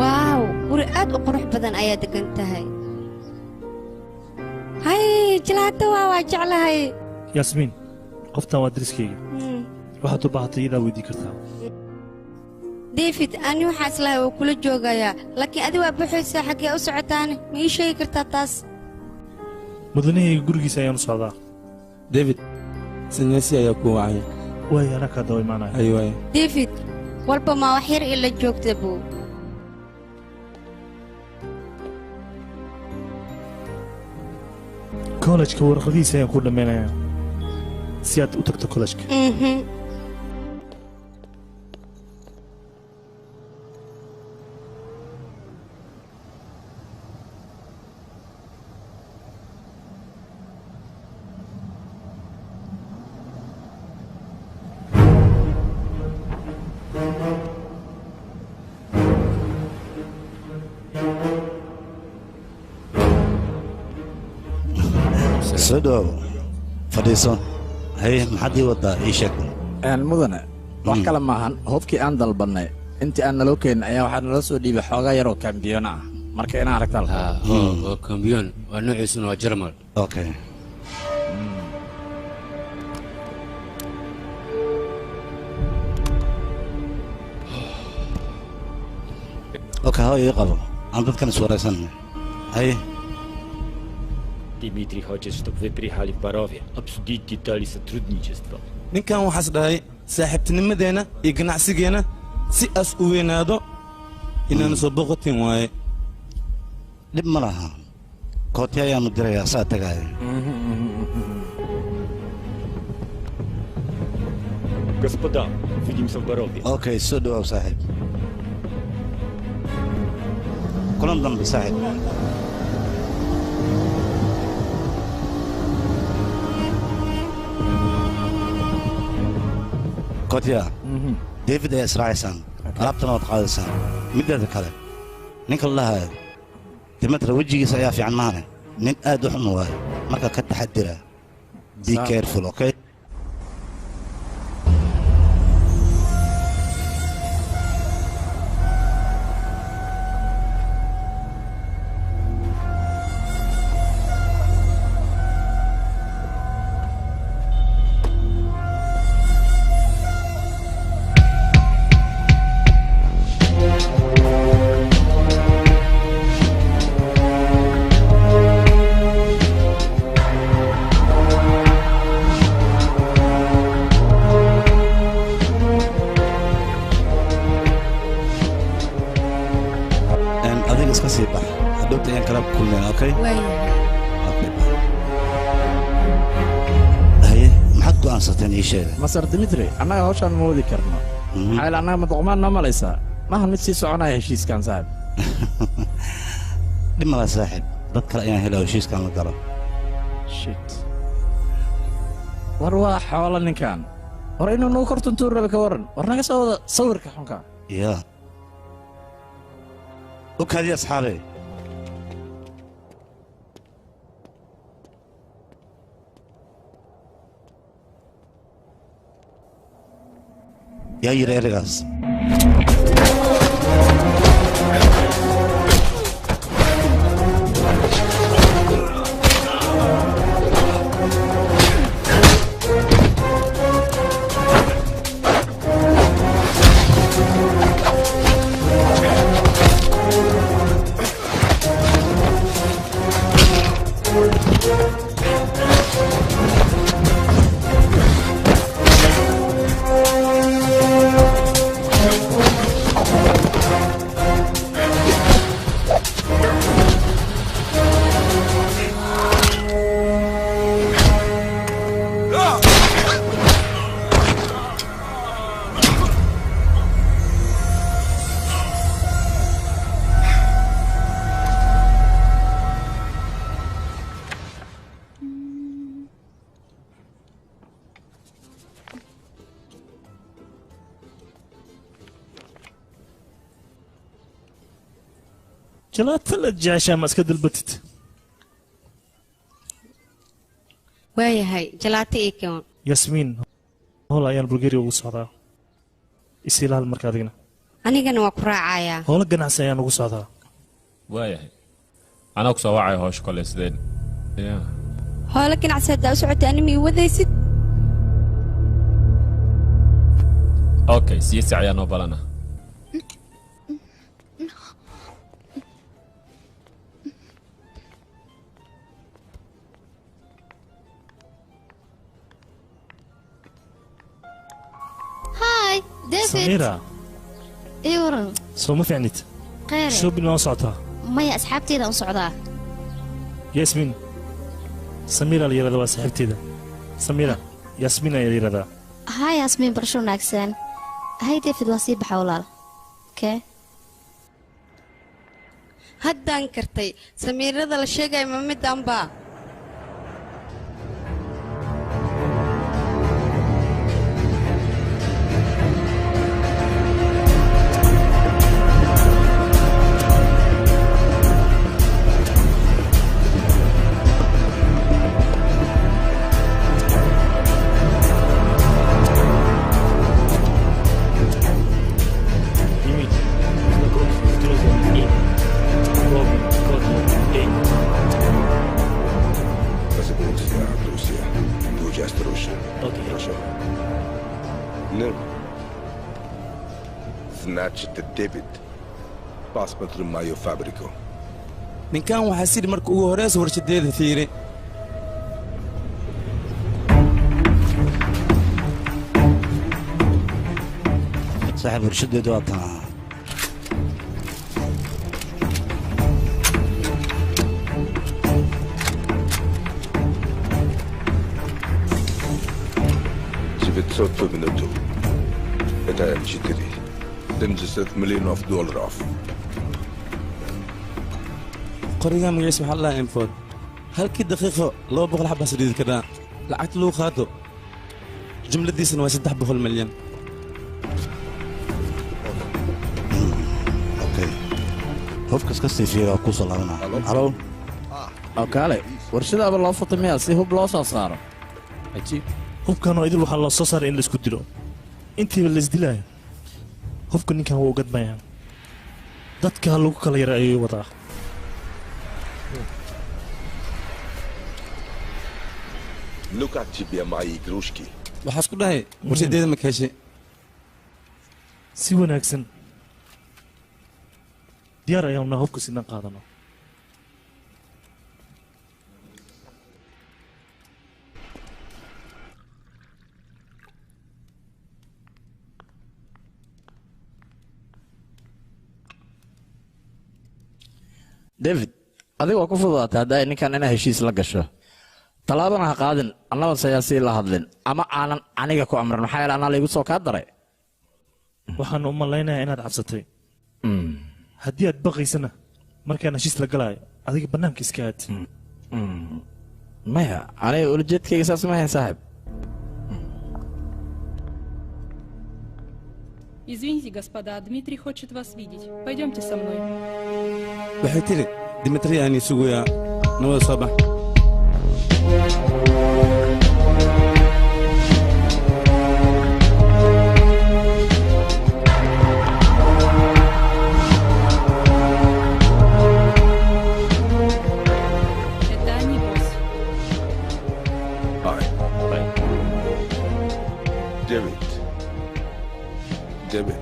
Speaker 6: waaw guri aad u qurux badan ayaa degan tahay hay jilaato waa jeclahay
Speaker 2: yaasmiin qoftan waa dariskayga waxaad u baahatay iyadaa weydii kartaa
Speaker 6: david ani waxaa islahay oo kula joogayaa laakiin adi waa buuxaysaa xaggee u socotaane ma ii sheegi kartaa taas
Speaker 2: mudanahayga gurigiisa ayaan u socdaa
Speaker 8: david sinyaasi ayaa ku wacaya
Speaker 2: waay anaa kaa daba imaanaya
Speaker 8: aywaay
Speaker 6: david walba maa wax yar ila joogta buu
Speaker 2: kollejka warqadiisa ayaan ku dhammaynayaa si aad u tagto kollejka
Speaker 11: soo dhawow fadhiiso haye maxaad ii waddaa ii sheeg
Speaker 4: mudane wax kale maahan hubkii aan dalbannay intii aan naloo keenin ayaa waxaa nala soo dhiibay xoogaa yaroo kambiyoona ah marka inaan aragtaan
Speaker 7: oo kambiyoon waa noociisuna waa jarmal
Speaker 11: okay okay hawa ii qabo aan dadkan is wareegsanay haye
Speaker 14: Дмитрий хочет, чтобы вы приехали в Борове, обсудить детали сотрудничества.
Speaker 8: ninkan waxaas dhahay saaxiibtinimadeena iyo ganacsigeena si as u weynaado inaanu soo boqotin waaye
Speaker 11: dhib ma laha kooti ayaanu dirayaa saa tagaaya
Speaker 14: Господа, видимся в дороге.
Speaker 11: Okay, soo dhawow saaxiib kulan dambe saaxiib kootiya david ayaa israacaysaan alaabtana waad qaadaysaan mideeda kale ninka la dhahayo dimetra wejigiisa ayaa fiican maane nin aad u xun waayo marka ka taxadira be careful okay
Speaker 4: masar dimitri annaga hawshaan ma wadi karno maxaa ila annaga madoqmaan noo malaysaa maahan mid sii soconaya heshiiskan saaxib
Speaker 11: dhib mala saaxib dad kale ayaan helaa heshiiskan la galo
Speaker 4: shit war waa xoolo ninkan war inuu nagu kortuntuu rabe ka waran war naga soo wada sawirka xunka
Speaker 11: ya okaadi asxaabe yaa yidhi ereygaas
Speaker 2: جلات الجاشة ما اسكد البتت
Speaker 6: واي هاي جلاتي ايه كمان
Speaker 2: ياسمين هولا ايان بلغيري وصعدا يسيلها المركادينا
Speaker 6: أنا كان وقرا عايا
Speaker 2: هولا قناعس ايان وصعدا
Speaker 1: واي هاي أنا أقصى وعي هوش كل سدين
Speaker 6: هولا قناعس هدا وسعود أنمي وذيسد
Speaker 1: أوكي سيسي عيانو بلنا
Speaker 15: هاي ديفيد
Speaker 2: سميرة
Speaker 15: اي ورن
Speaker 2: سو ما في عنيت
Speaker 15: خير
Speaker 2: شو بنا صعتها
Speaker 15: مايا أصحابتي إذا صعدها
Speaker 2: ياسمين سميرة اللي يرى صاحبتي ذا سميرة ياسمين اللي يرى
Speaker 15: هاي ياسمين برشو ناكسان هاي ديفيد وصيب حولال اوكي
Speaker 6: هدان كرتي سميرة ذا الشيء ما مدام با
Speaker 16: Значит, David. Посмотрим мою фабрику.
Speaker 8: ninkan waxaa sidii marka ugu horeysa warshadeeda fiiri
Speaker 11: صاحب ورشد دواتنا
Speaker 16: $900 minuter. Это М4. $70 مليون $.
Speaker 8: قرية مجلس محل الله انفود هالكي دقيقة لو بقول حبة سديد كذا لعقت له خاطو جملة دي سنة وستح بقول مليون
Speaker 11: اوكي هوفكس كستي فيه كوصل لنا
Speaker 4: halo oo kaale warshadaaba loo fatamiyaa si hub loo soo saaro
Speaker 2: cajiib hubkanoo idil waxaa loo soo saaray in la isku dilo intiiba la isdilaayo hubka ninkan wuu gadmayaa dadka ha lagu kala yara ayuu wadaa
Speaker 16: Luka тебе мои игрушки.
Speaker 8: waxaa isku dhahay warshadeeda ma ka heshay
Speaker 2: si wanaagsan diyaar ayaanu hubka sinan qaadano
Speaker 4: david adiga waa ku fududaatay hadda ninkan inaa heshiis la gasho tallaabana ha qaadin annaba siyaasii la hadlin ama aanan aniga ku amrin maxaa yeele anaa laygu soo kaa daray
Speaker 2: waxaan u malaynayaa inaad cabsatay haddii aad baqaysana markaan heshiis la galaayo adiga bannaanka iska aad
Speaker 4: maya aniga ulajeedkayga saas ma hayn saaxib
Speaker 17: Извините, господа, Дмитрий хочет вас видеть. Пойдемте со мной.
Speaker 8: waxay tiri dimitri aan isuguyaa nabada soo bax
Speaker 17: Это они, босс.
Speaker 16: Hi. David.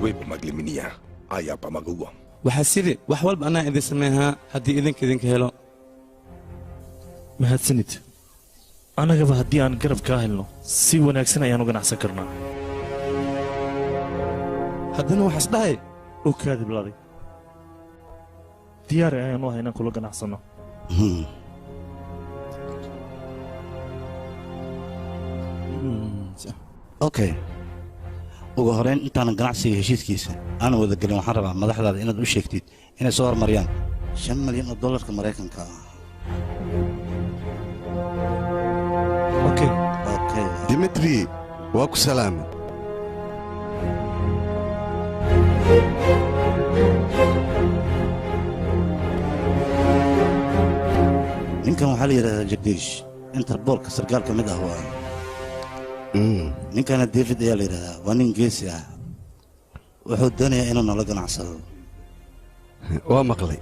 Speaker 16: Way pamagli minia. Aya pamaguwa.
Speaker 8: waxaa sidhi wax walba anaa idin sameehaa haddii idinka helo
Speaker 2: mahadsanid annagaba haddii aan garab kaa helno si wanaagsan ayaanu ganacsan karnaa
Speaker 8: haddana waxaas dhahay
Speaker 2: u kaadiblaaday diyaar ayaanu ahay inaan kula ganacsanno
Speaker 11: okay ugu horeyn intaanan ganacsiga heshiiskiisa aanan wada gelin waxaan rabaa madaxdaada inaad u sheegtid inay soo hormariyaan $5 milyan maraykanka ah
Speaker 5: okay dimitri waa ku salaamay
Speaker 11: ninkan waxaa la yidhahdaa jagdiish interboolka sargaal ka mid ah waa ninkana david ayaa la yidhahdaa waa nin geesi ah wuxuu doonayaa inuu nala ganacsado
Speaker 5: waa maqlay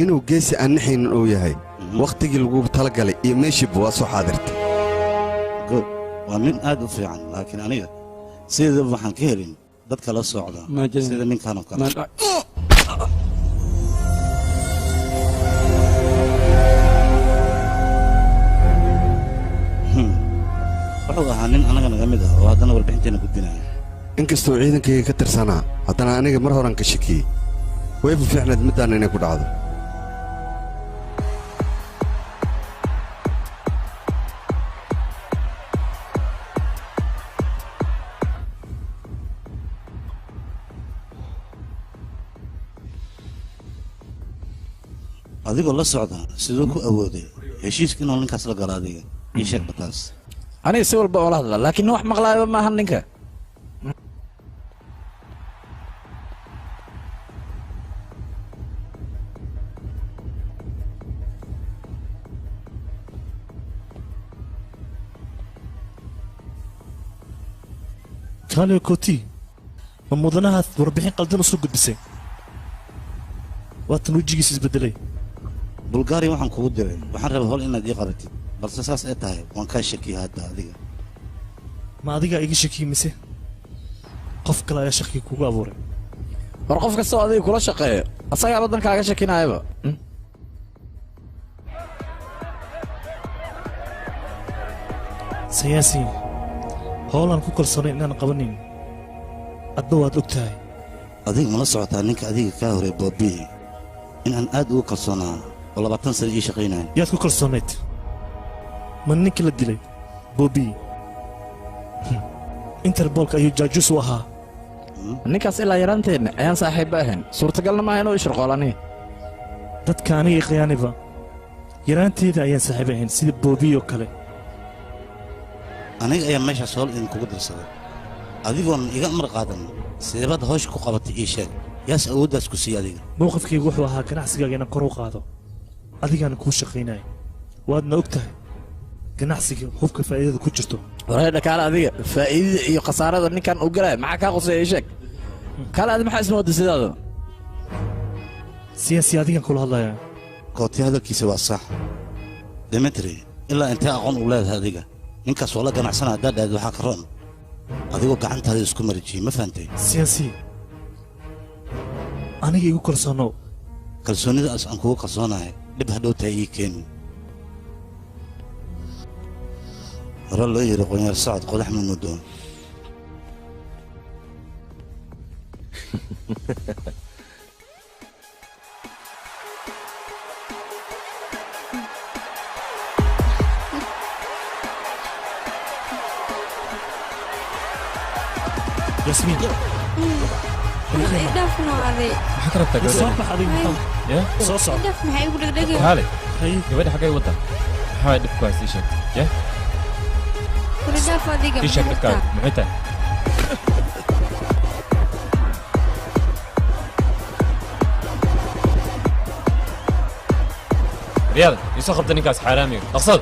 Speaker 5: inuu geesi aan naxaynin uu yahay wakhtigii lagu talagalay iyo meeshiiba waa soo xaadirtay
Speaker 11: good waa nin aad u fiican laakiin aniga sideedaba waxaan ka helin dadka la socda sida ninkan oo kale wuxuu ahaa nin annaga naga mid ah oo haddana warbixinteena gudbinaya
Speaker 5: inkastoo ciidankayga ka tirsanaa haddana aniga mar horan ka shakiyey wayba fiicnayd middaan inay ku dhacdo
Speaker 11: adigoo la socda siduu ku awooday heshiiska inuu ninkaas la galo adiga ii sheeg bataas
Speaker 4: aniga si walba oo la hadla laakiin wax maqlaayaba maaha ninka
Speaker 2: kaale koti ma mudanahaad warbixin qaldan u soo gudbisay waatan wejigiisa isbedelay
Speaker 11: bulgaariya waxaan kugu diray waxaan rabay hol inaad ii qabatid balse saas ay tahay waan kaa shakiya hadda adiga
Speaker 2: ma adigaa iga shakiyey mise qof kale ayaa shaki kugu abuuray
Speaker 4: war qof kastoo adiga kula shaqeeyo asagaa waddankaaga shakinaayaba
Speaker 2: siyaasi howlaan ku kalsoonay inaan qabanayn adba waad og tahay
Speaker 11: adiga mala socotaa ninka adiga kaa horay boobi in aan aad ugu kalsoonaa oo 20 sano ii shaqaynayo
Speaker 2: yaad ku kalsoonayd ma ninka la dilay boobi interbolka ayuu jaajuus u ahaa
Speaker 4: ninkaas ilaa yaraanteenna ayaan saaxiibba ahayn suurtagalna maaha inuu ishirqoolani
Speaker 2: dadka aniga khiyaaniba yaraanteeda ayaan saaxiib ahayn sida boobi oo kale
Speaker 11: aniga ayaa meeshaas howl idinkugu dirsaday adigoon iga amar qaadan sideebaad hawsha ku qabatay ii sheeg yaas awooddaas ku siiy adiga
Speaker 2: mowqifkaygu wuxuu ahaa ganacsigaaga inaan kor u qaado adigaana kuu shaqaynaya waadna og tahay ganacsiga hubka faa'iidada ku jirto
Speaker 4: waree dhakaale adiga faa'iidada iyo khasaarada ninkan u galaya maxaa kaa quseeya ii sheeg kaale adi maxaa isma wadda sidaada
Speaker 2: siyaasi adigan kula hadlayaa
Speaker 11: kooti hadalkiisa waa sax dimitri ilaa intee aqoon u leedahay adiga ninkaas waa la ganacsana haddaad dhahayd waxaa ka roon adigoo gacantaada isku marijiyey ma fahantay
Speaker 2: siyaasi aniga igu kalsoonow
Speaker 11: kalsoonidaas aan kugu kalsoonahay dhib hadhow tahay ii keeni hore loo yidhi qonyaar socod qodax ma muddo
Speaker 2: ياسمين
Speaker 6: دفنو علي
Speaker 1: maxaa ka rabtaa
Speaker 2: soo bax adiga maxamed
Speaker 1: ya
Speaker 2: soo soco
Speaker 6: daf maxay ugu dhegdhegi
Speaker 1: kaale gabadha xaggay wada maxaa dhibku haysta ii sheeg ya
Speaker 6: kuli daf adiga
Speaker 1: ii sheeg dhibkaaga maxay tahay رياض يسوق خبط نكاس حرامي اقصد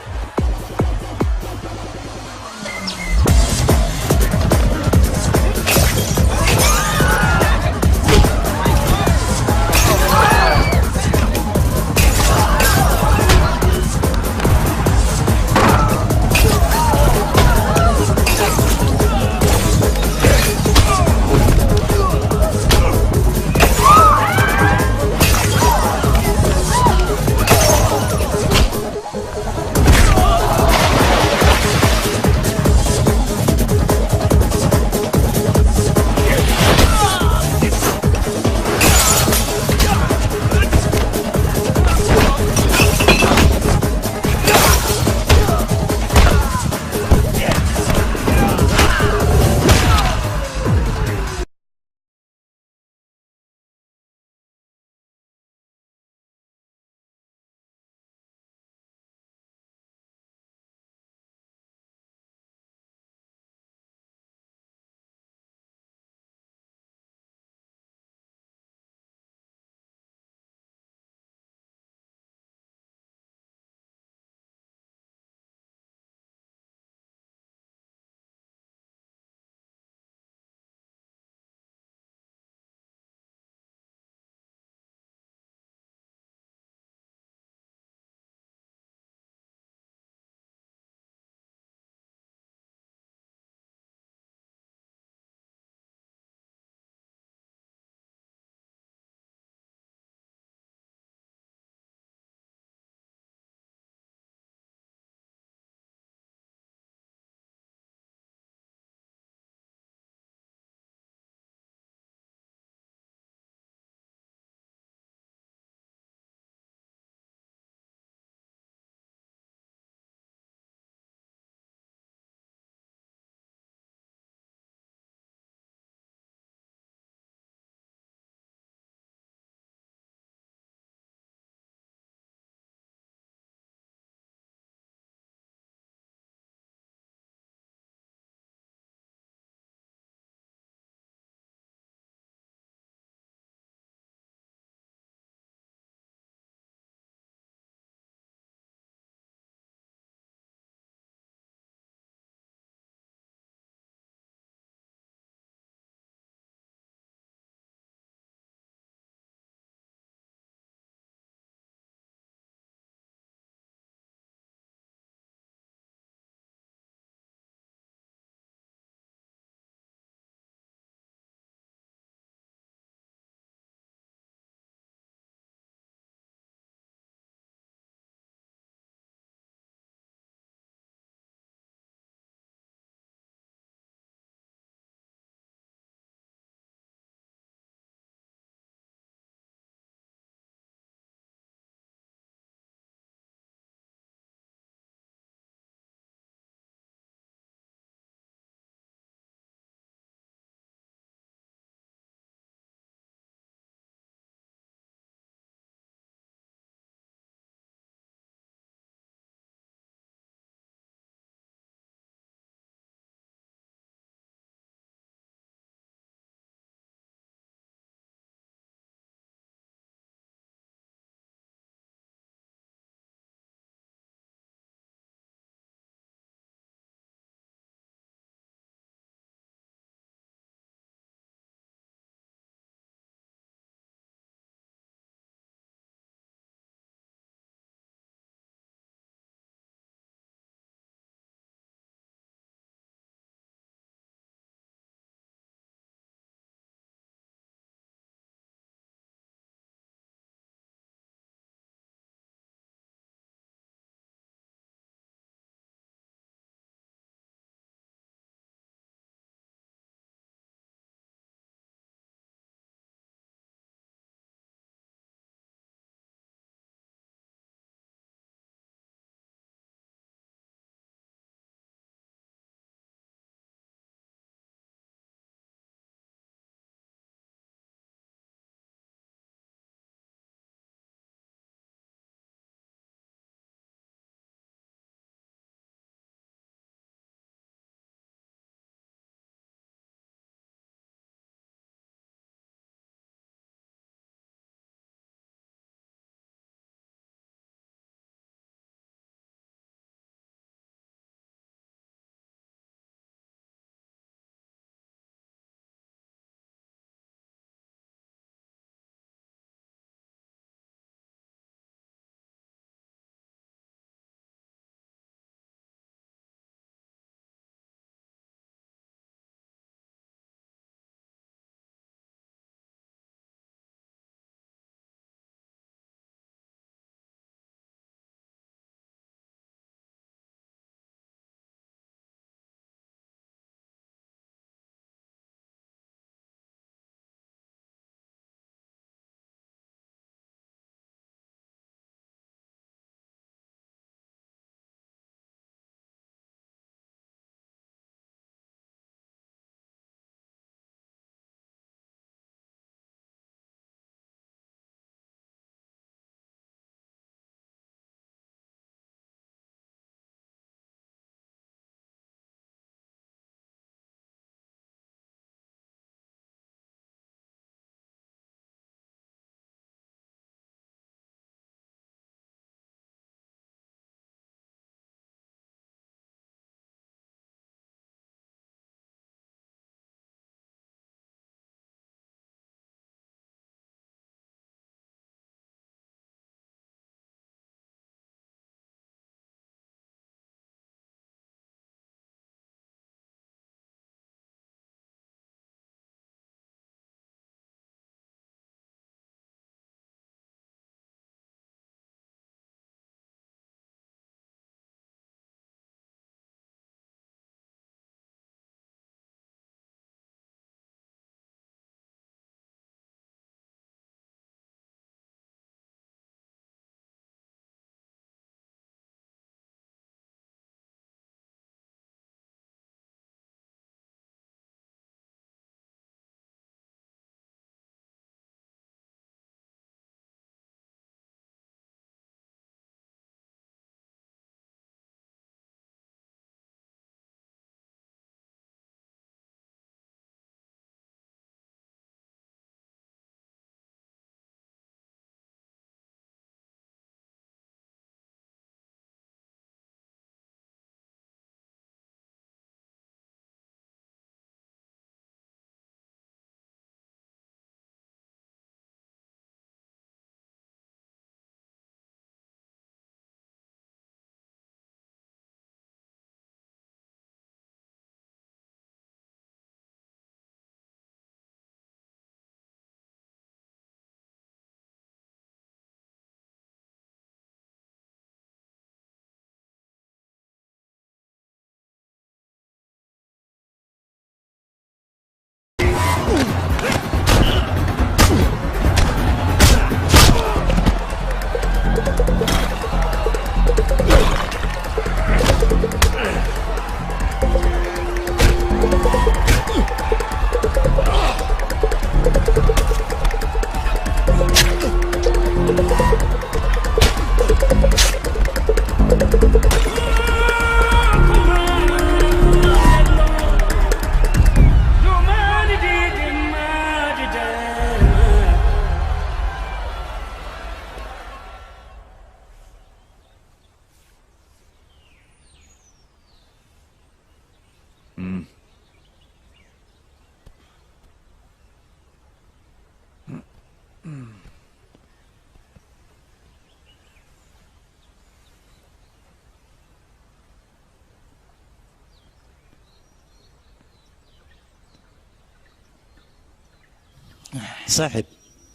Speaker 11: saaxib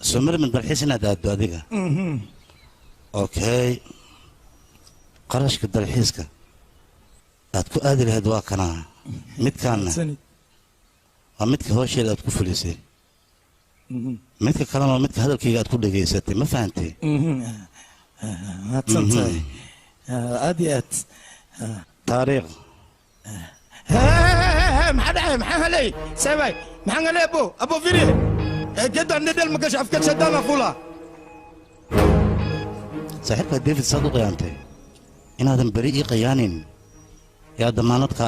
Speaker 11: soo mari min dalxiis inaad aaddo adiga okay qarashka dalxiiska aad ku aadi lahayd waa kanaa midkaanna waa midka hawsheeda aad ku fulisay midka kalena waa midka hadalkayga aad ku dhegaysatay ma fahantay
Speaker 3: mahadsantahay aad iyo aad
Speaker 11: taariikh
Speaker 3: maxaa dhacay maxaa helay sabay maxaa helay abo firi جدا ندل ما كاش عفكت شدانا فولا
Speaker 11: صاحبك ديفيد صادق يا انت ان هذا بريء قيانين يا ضمانتك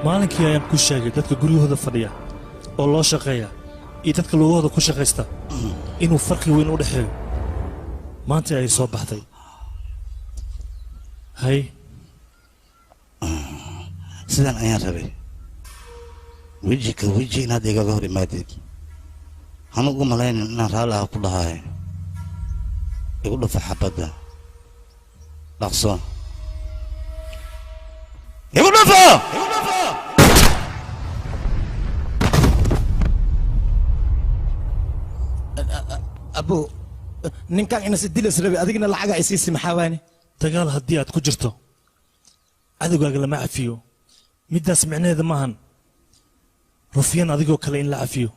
Speaker 2: maalinkii ayaan ku sheegay dadka guryahooda fadhiya oo loo shaqeeya iyo dadka lugahooda ku shaqaysta inuu farqi weyn u dhexeeyo maanta ay soo baxday hay
Speaker 11: sidaan ayaan rabay weji ka weji inaad igaga hor imaadid hanu ugu malaynin inaan raalli ah ku dhahay igu dhufa xabadda dhaqso igu dhufo
Speaker 3: abo ninkan ina si dilas rabi adigna lacaga ay siisi maxaawaani
Speaker 2: dagaal haddii aad ku jirto cadowgaaga lama cafiyo middaas micnaheeda maahan rufyan adigoo kale in la cafiyo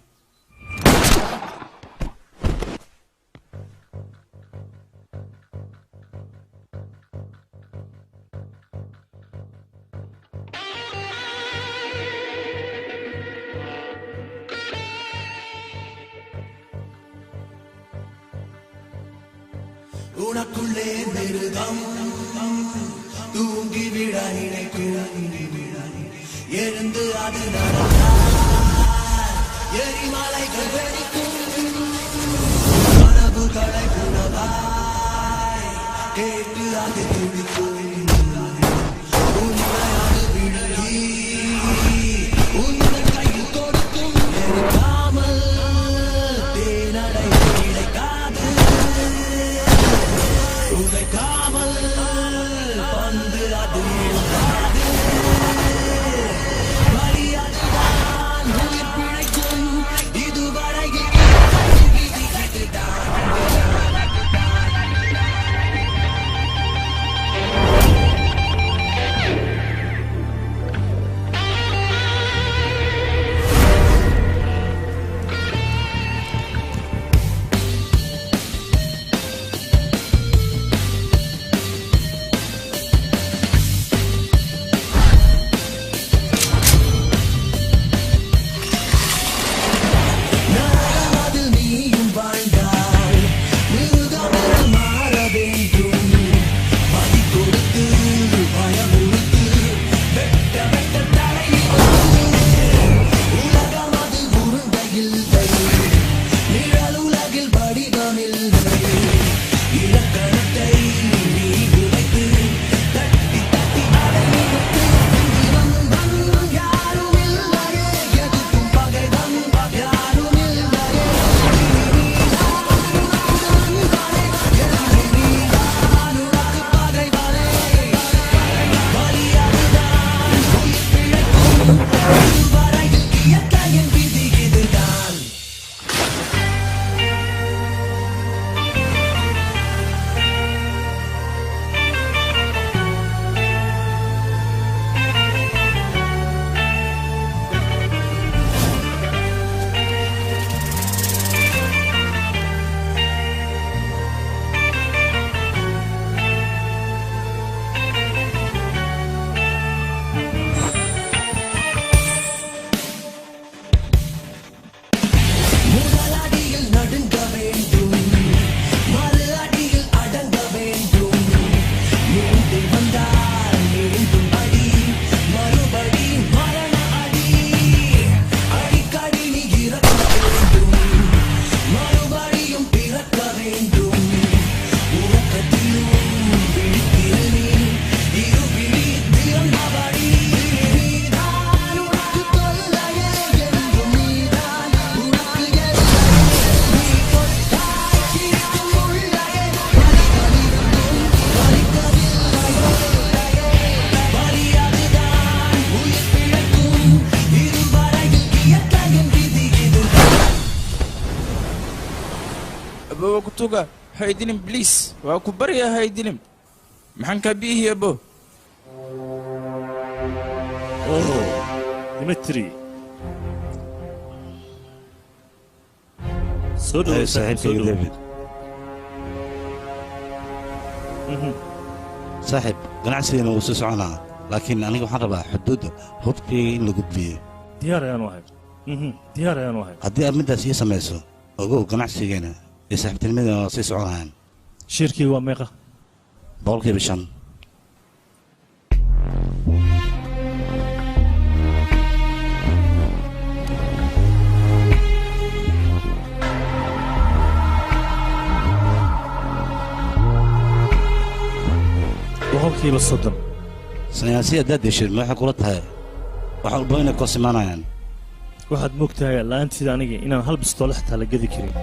Speaker 18: உனக்குள்ளே மிருகம் தூங்கி விட நினைக்கும் எழுந்து அது எரிமலைகள் வெடிக்கும் கனவுகளை புனவாய் கேட்டு அது துடிக்கும் உன்னை அது விழுகி உன்னை கையில் கொடுக்கும் எரிக்காமல் தேனடை கிடைக்காது உதைக்காமல் பந்து அது எழுந்தாது வழியதுதான் உயிர் பிழைக்கும் இதுவரை
Speaker 19: waa ku tuga haydilin bliis waa ku barya haydilin maxaan kaa biihi abo
Speaker 2: dimitri
Speaker 11: saaxiibkayga david saaxiib ganacsigeena wuu sii soconaa laakiin aniga waxaan rabaa xuduudda hubkayga in la gudbiyo
Speaker 2: diyaar ayaanu ahay diyaar ayaanu ahay
Speaker 11: haddii aad middaas ii samayso ogow ganacsigeena iyo saaxiibtinimadeena waa sii soconayaan
Speaker 2: shirkii waa meeqa
Speaker 11: 5%.
Speaker 2: boqolkiiba 30
Speaker 11: siyaasiya daadishir ma waxay kula tahay waxa walba inay koos imaanayaan
Speaker 2: waxaad moogtahay la'aantiida aniga inaan hal bistoole xitaa la gedi karin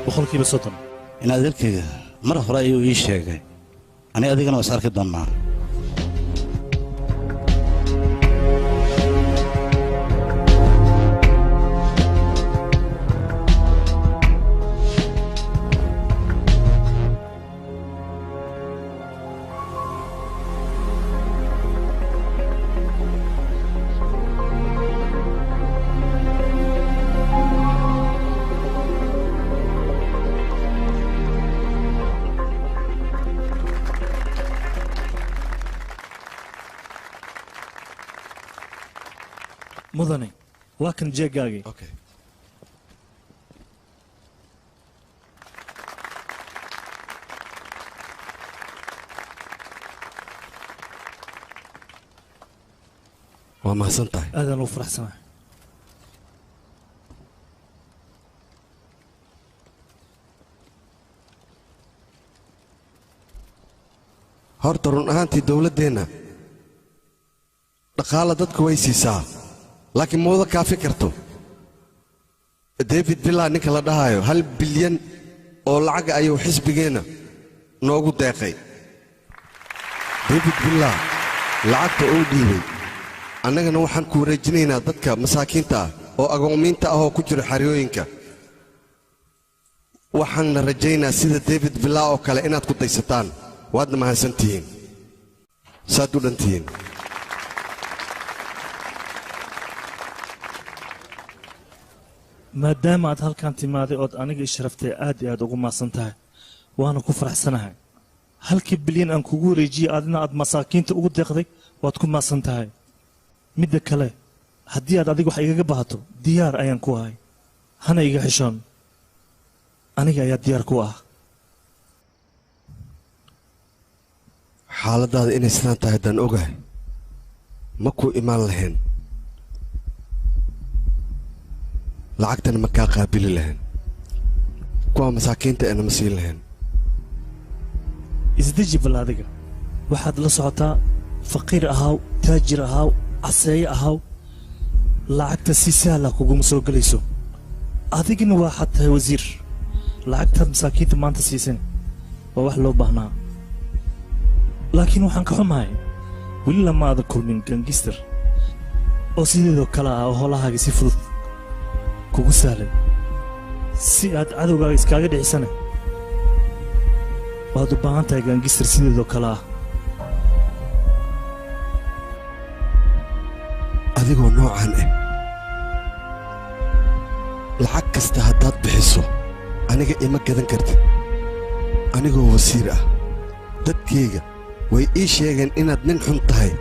Speaker 2: boqolkiiba 30
Speaker 11: in adeerkayga mar hore ayuu ii sheegay ani adigana waa is arki doonnaa
Speaker 2: mudane waa kan jeegaagii
Speaker 5: waa mahadsan tahay
Speaker 2: aadaan ugu faraxsanahay
Speaker 5: horta run ahaantii dowladdeenna dhaqaala dadku way siisaa laakiin mawada kaafi karto david villa ninka la dhahaayo 1 bilyan oo lacaga ayuu xisbigeenna noogu deeqay david villa lacagta uu dhiibay annagana waxaan ku wareejinaynaa dadka masaakiinta ah oo agoomiinta ah oo ku jira xaryooyinka waxaanna rajaynaa sida david villa oo kale inaad ku daysataan waadna mahadsan tihiin saad u dhan tihiin
Speaker 2: maadaama aad halkan timaaday ood aniga i sharaftay aad iyo aad ugu maasan tahay waana ku faraxsanahay 1 bilyan aan kugu wareejiyey adina aad masaakiinta ugu deeqday waad ku maasan tahay midda kale haddii aad adiga wax igaga baahato diyaar ayaan ku ahay hana iga xishoon aniga ayaa diyaar ku ah
Speaker 5: xaaladaada inay sidaan tahay haddaan ogahay ma kuu imaan lahayn lacagtana ma kaa qaabili lahayn kuwa masaakiinta eena ma siin lahayn
Speaker 2: isdeji bal adiga waxaad la socotaa faqiir ahaaw taajir ahaaw caseeye ahaaw lacagta si sahla kuguma soo gelayso adigina waxaad tahay wasiir lacagtaad masaakiinta maanta siisan waa wax loo baahnaa laakiin waxaan ka xumahay weli lama aadan kulmin gangister oo sideedoo kale ah oo howlahaaga si fudud kugu sahlay si aad cadowgaaga iskaaga dhicisana waad u baahan tahay gangister sideedoo kale ah
Speaker 5: adigoo noocan ah lacag kasta haddaad bixiso aniga ima gadan kartid anigoo wasiir ah dadkayga way ii sheegeen inaad nin xun tahay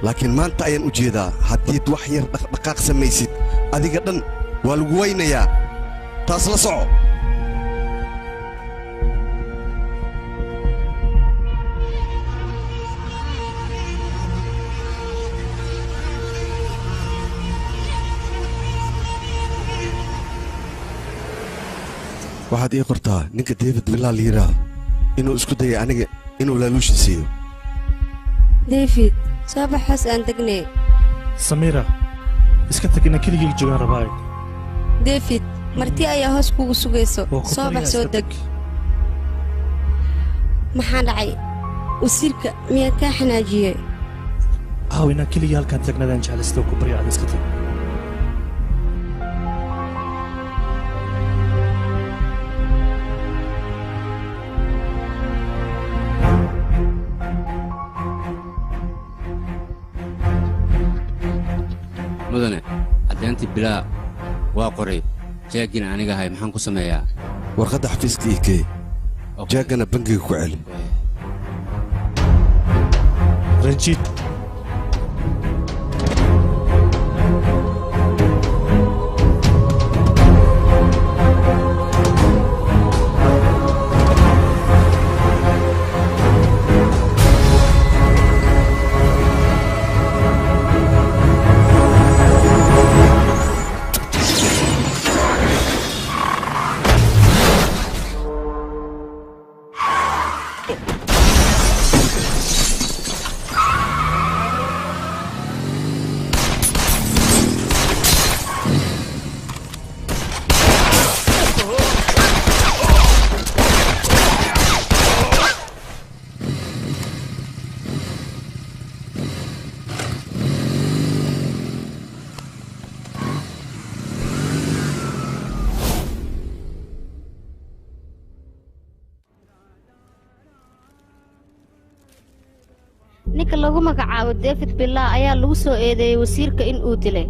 Speaker 5: laakiin maanta ayaan u jeedaa haddiid wax yar dhaqdhaqaaq samaysid adiga dhan waa lagu weynayaa taas la soco waxaad ii qortaa ninka david villa la yidhaah inuu isku dayay aniga inuu laaluusha siiyo
Speaker 6: david soo baxaas aan degnay
Speaker 2: samiira iska tag inaan keligayga joogaan rabaaye
Speaker 6: david marti ayaa hoos kugu sugayso soo bax soo deg maxaa dhacay wasiirka miyaad kaa xanaajiyey
Speaker 2: caaw inaan keligii halkaan tagnadaan jeclaysta ku barya aad iska tag
Speaker 7: mudane caddayntii bilaa waa qoray jaagina aniga ahay maxaan ku sameeyaa
Speaker 5: warqadda xafiiska ii kee jaagana bangiga ku celi
Speaker 2: ranjiid
Speaker 15: ninka lagu magacaabo David Billa ayaa lagu soo eedeeyay wasiirka in uu dilay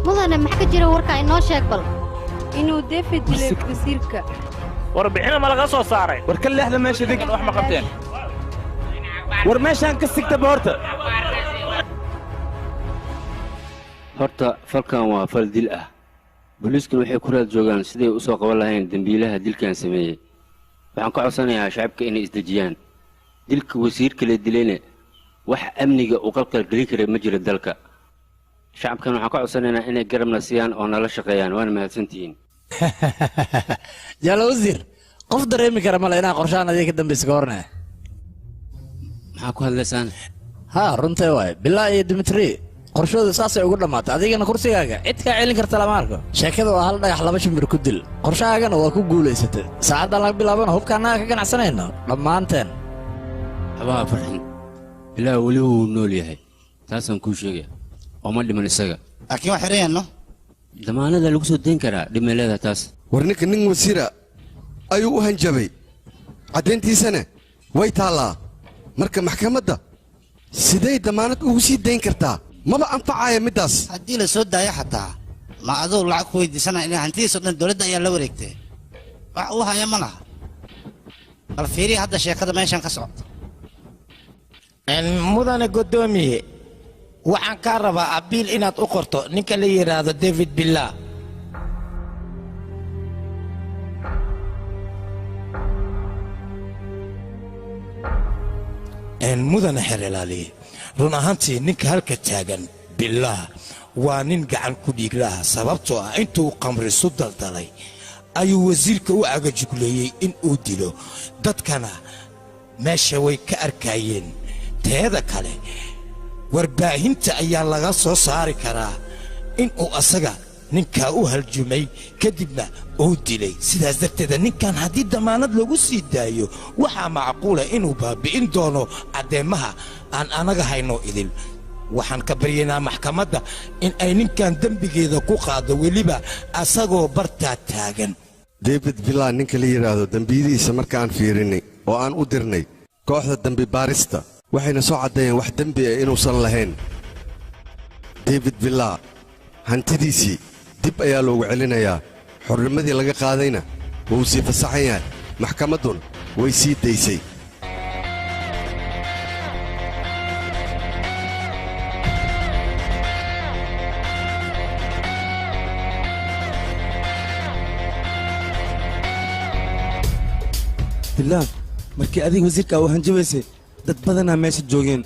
Speaker 15: mudane maxaa ka jira warka inoo sheeg bal
Speaker 6: inuu David dilay wasiirka
Speaker 2: warbixina ma laga soo saaray
Speaker 8: war ka leexda meesha dinkan wax ma qabteen war meeshaan ka sigtaba
Speaker 7: horta falkan waa fal dil ah booliiskuna waxay ku raad joogaan siday u soo qaban lahayn dembiilaha dilkan sameeyey waxaan ka codsanayaa shacabka inay isdejiyaan dilka wasiirka la dilayna wax amniga u qalqal gelin kara ma jiro dalka shacabkan waxaan ka codsanaynaa inay garabna siiyaan oo nala shaqeeyaan waana mahadsantihiin
Speaker 4: jaala wasiir qof dareemi kara male inaa qorshahan adiga ka dambaysa ka horne
Speaker 7: maxaa ku hadlaysaan
Speaker 4: haa runtay waay bilaa iyo dimitri qorshoodu saasay ugu dhammaatay adigana kursigaaga cid kaa celin karta lama arko sheekada waa hal dhagax laba shimbir ku dil qorshahaagana waa ku guulaysatay saacaddan laga bilaabana hubka annaga ka ganacsanayno dhammaanteen
Speaker 7: habaha farxin bilaa weli wuu nool yahay taasaan kuu sheegaya oo ma dhiman isaga
Speaker 11: laakiin waa xirayeenno
Speaker 7: damaanada lagu soo dayn karaa dhimeeleeda taas
Speaker 5: war ninka nin wasiira ayuu u hanjabay caddayntiisana way taallaa marka maxkamadda siday damaanad ugu sii dayn kartaa maba anfacaya middaas
Speaker 11: haddii la soo daayo xataa ma aduu lacag ku weydiisanaya in hantidiisoo dhan dowladda ayaa la wareegtay wax uu haya ma laha bal fiiriya hadda sheekada meeshan ka socota
Speaker 3: mudane godoomiye waxaan kaa rabaa abiil inaad u qorto ninka la yidhaahdo David Billa mudane xerelaaliye run ahaantii ninka halka taagan Billa waa nin gacan ku dhiiglaha sababtoo ah intuu qamrisu daldalay ayuu wasiirka u agajugleeyey in uu dilo dadkana meesha way ka arkayeen teeda kale warbaahinta ayaa laga soo saari karaa in uu asaga ninkaa u haljumay kadibna uu dilay sidaas darteeda ninkan haddii damaanad lagu sii daayo waxaa macquula inuu baabi'in doono caddeemaha aan anaga hayno idil waxaan ka baryaynaa maxkamadda in ay ninkan dembigeeda ku qaado weliba asagoo bartaa taagan
Speaker 5: david villa ninka la yidhaahdo dembiyadiisa markaan fiirinnay oo aan u dirnay kooxda dembi baarista waxayna soo caddeeyeen wax dembi ah inuusan lahayn david villa hantidiisii dib ayaa loogu celinayaa xornimadii laga qaadayna wuu sii fasaxan yahay maxkamaddun way sii daysay
Speaker 8: bilaal markii adiga wasiirka uu hanjabaysay dad badanaa meesha joogeen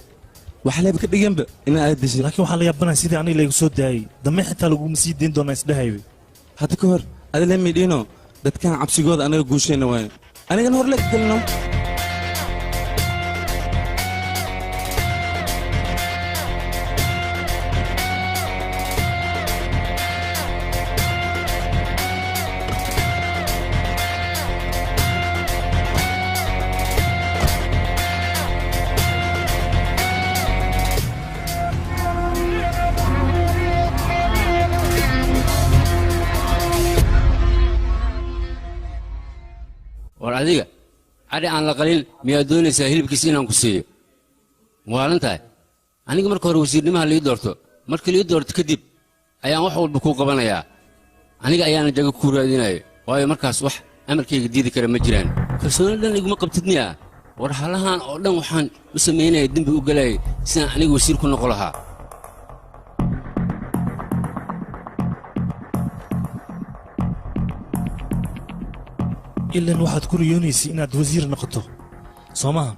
Speaker 8: waxa leeba ka dhigeenba inaa aad dishay
Speaker 2: laakiin waxaa la yaabanahay sidii aniga laygu soo daayey dambe xitaa laguma sii dayn doonaa isdhahayba
Speaker 8: hadda ka hor adile midhiino dadkan cabsigooda anaga guushayna waaye anigana hor leeka gelino
Speaker 7: adiga adhi aan la qalin miyaad doonaysaa hilibkiisa inaan ku siiyo waalan tahay aniga marka hore wasiirnimaha lii doorto markii lii doorto kadib ayaan wax walba kuu qabanayaa aniga ayaana jago kuu raadinayo waayo markaas wax amarkayga diidi kara ma jiraan kalsooni dhan iguma qabtid miya war halahaan oo dhan waxaan u samaynaya dembi u galayay sidaan aniga wasiir ku noqon lahaa
Speaker 2: ilan waxaad ku riyoonaysa inaad wasiir noqoto soo maaha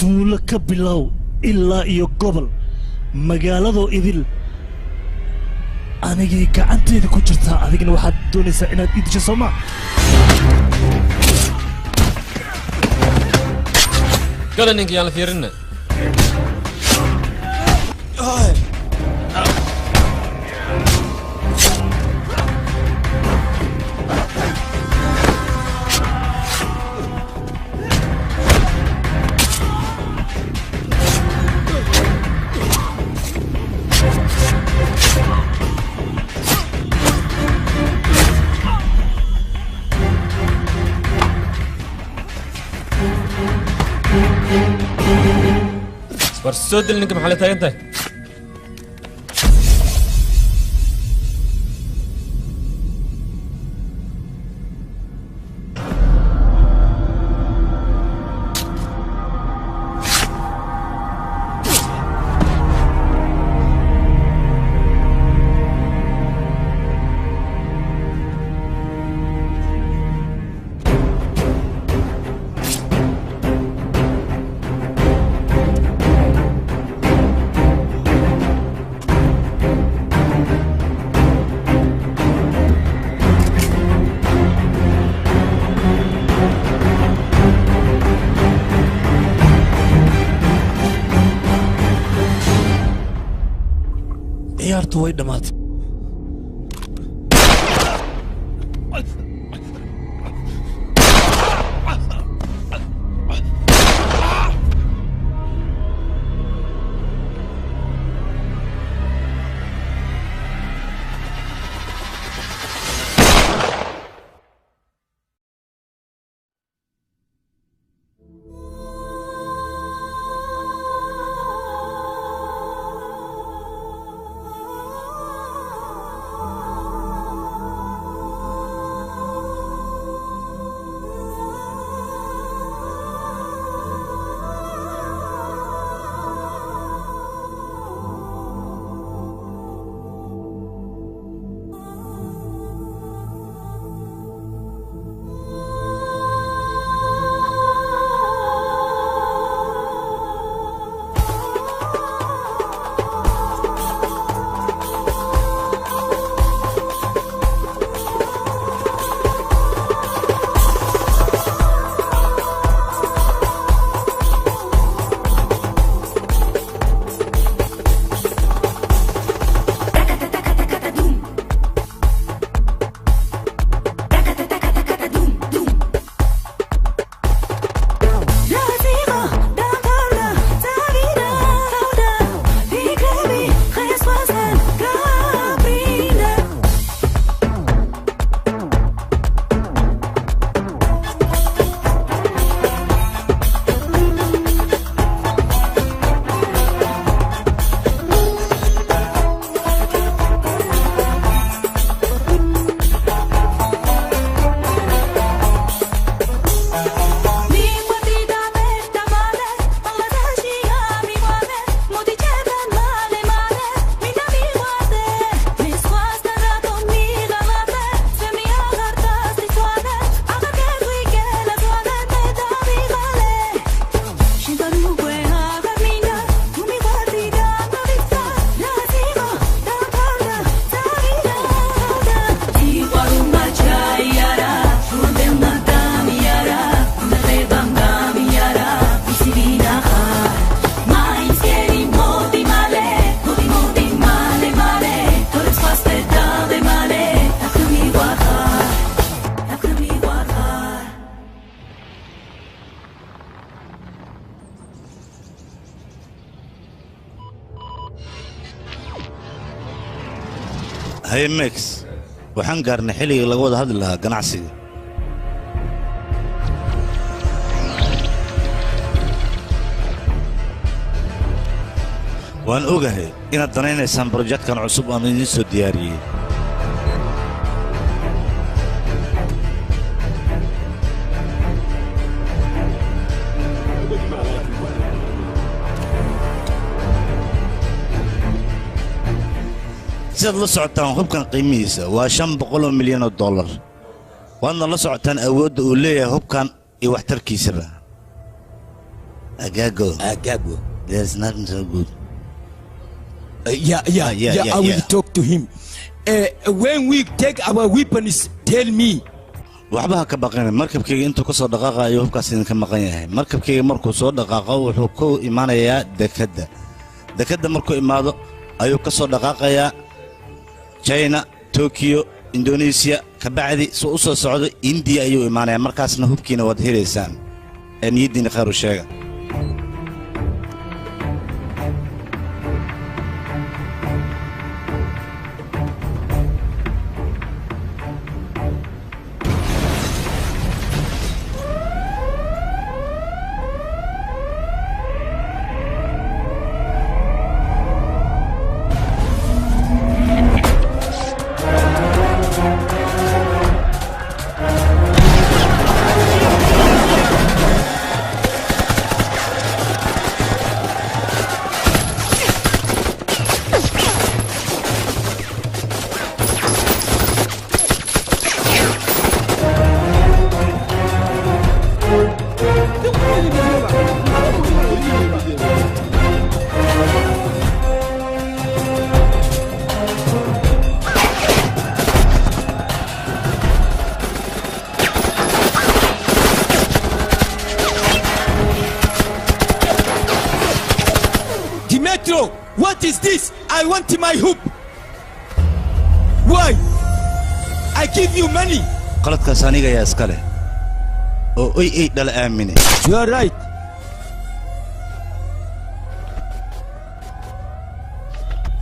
Speaker 2: tuulo ka bilow ilaa iyo gobol magaaladoo idil anigii gacanteeda ku jirtaa adigna waxaad doonaysaa inaad ii disho soo maa
Speaker 1: gala ninka yaan la fiirinna warsood dil ninka maxaa la taagan tahay
Speaker 2: ciyaartu way dhammaatay
Speaker 11: هاي ميكس waxaan gaarnay xilligii laga wada hadli lahaa ganacsiga waan ogahay inaad danaynaysaan barojadkan cusub aan idiin soo diyaariyey sidaad la socotaan hubkan qiimihiisa waa $500 milyan waadna la socotaan awoodda uu leeyahay hubkan iyo waxtarkiisaba Agago. There's nothing so good.
Speaker 19: Yeah, I will talk to him. When we take our weapons, tell me.
Speaker 11: waxba ka baqeen markabkayga intuu ka soo dhaqaaqayo hubkaas idinka maqan yahay markabkayga markuu soo dhaqaaqo wuxuu ku imaanayaa dekadda markuu imaado ayuu ka soo dhaqaaqayaa China Tokyo Indonesia ka bacdi soo u soo socdo India ayuu imaanayaa markaasna hubkiina wad heleysaan niyadiina khayr u sheega
Speaker 19: What is this? I want my hoop. Why? I give you money.
Speaker 11: qaladkaas aniga ayaa iska leh oo ay dhala aamine.
Speaker 19: You are right.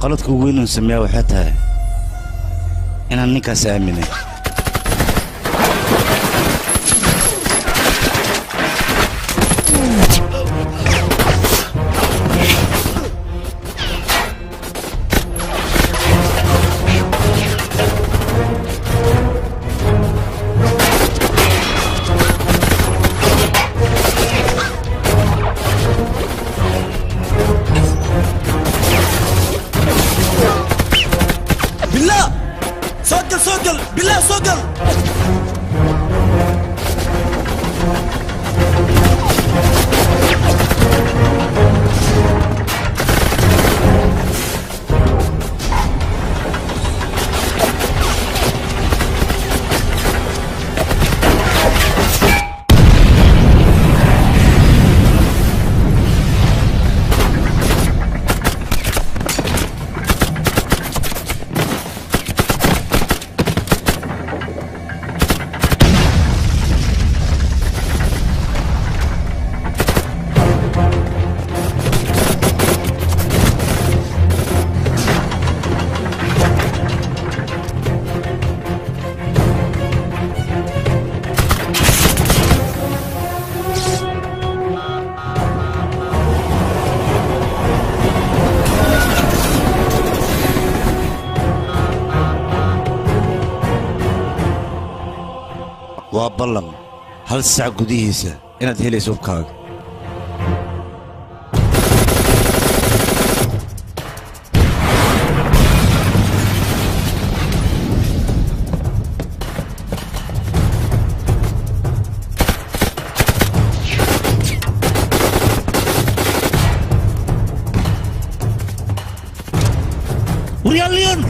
Speaker 11: qaladka ugu weyn oo sameeyaa waxay tahay inaan ninkaas aaminay. waa ballan hal saac gudihiisa inaad helayso hubkaaga. Uriel Leon!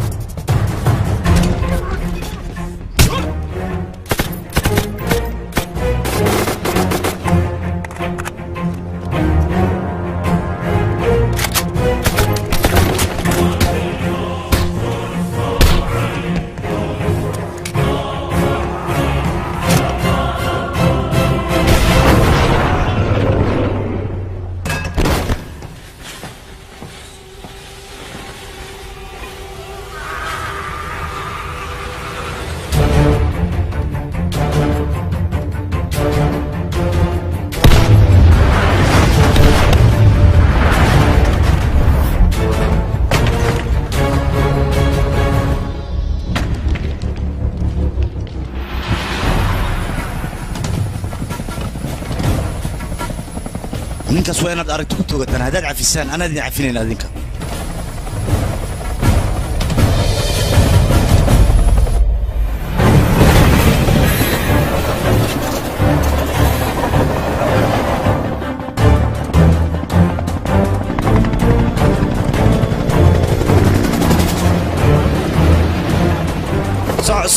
Speaker 11: ninkaas waa inaad aragto ku toogataan haddaad cafisaan anaa idin cafinayn adinka.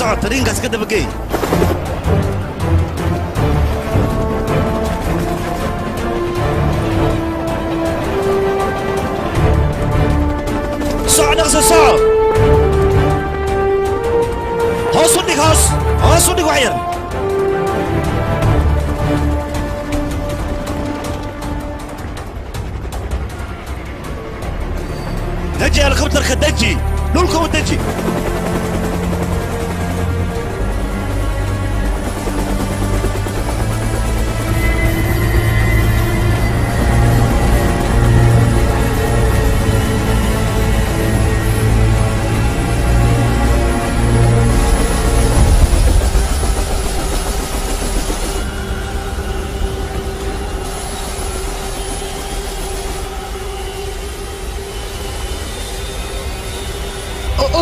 Speaker 11: soco tariinkaas ka dabageey soco dhaqso soco hoos u dhig hoos u dhig wax yar deji helikobtarka deji dhulka u deji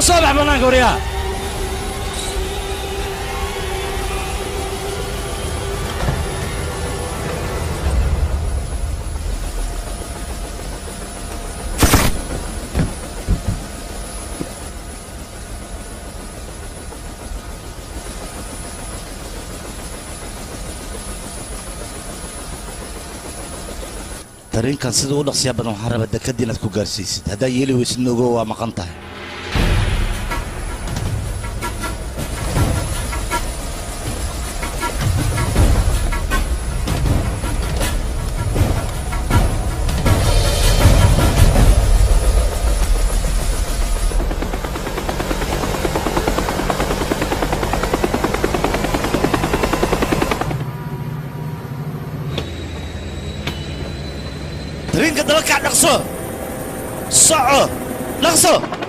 Speaker 11: وصابح بنانك وريا tariinkan sida u dhaqsiya badan waxaan rabaa dekadii inaad ku gaarsiisid haddaa yeeli weysid ogo waa maqan tahay ترينك دلك على نقصه صعو نقصه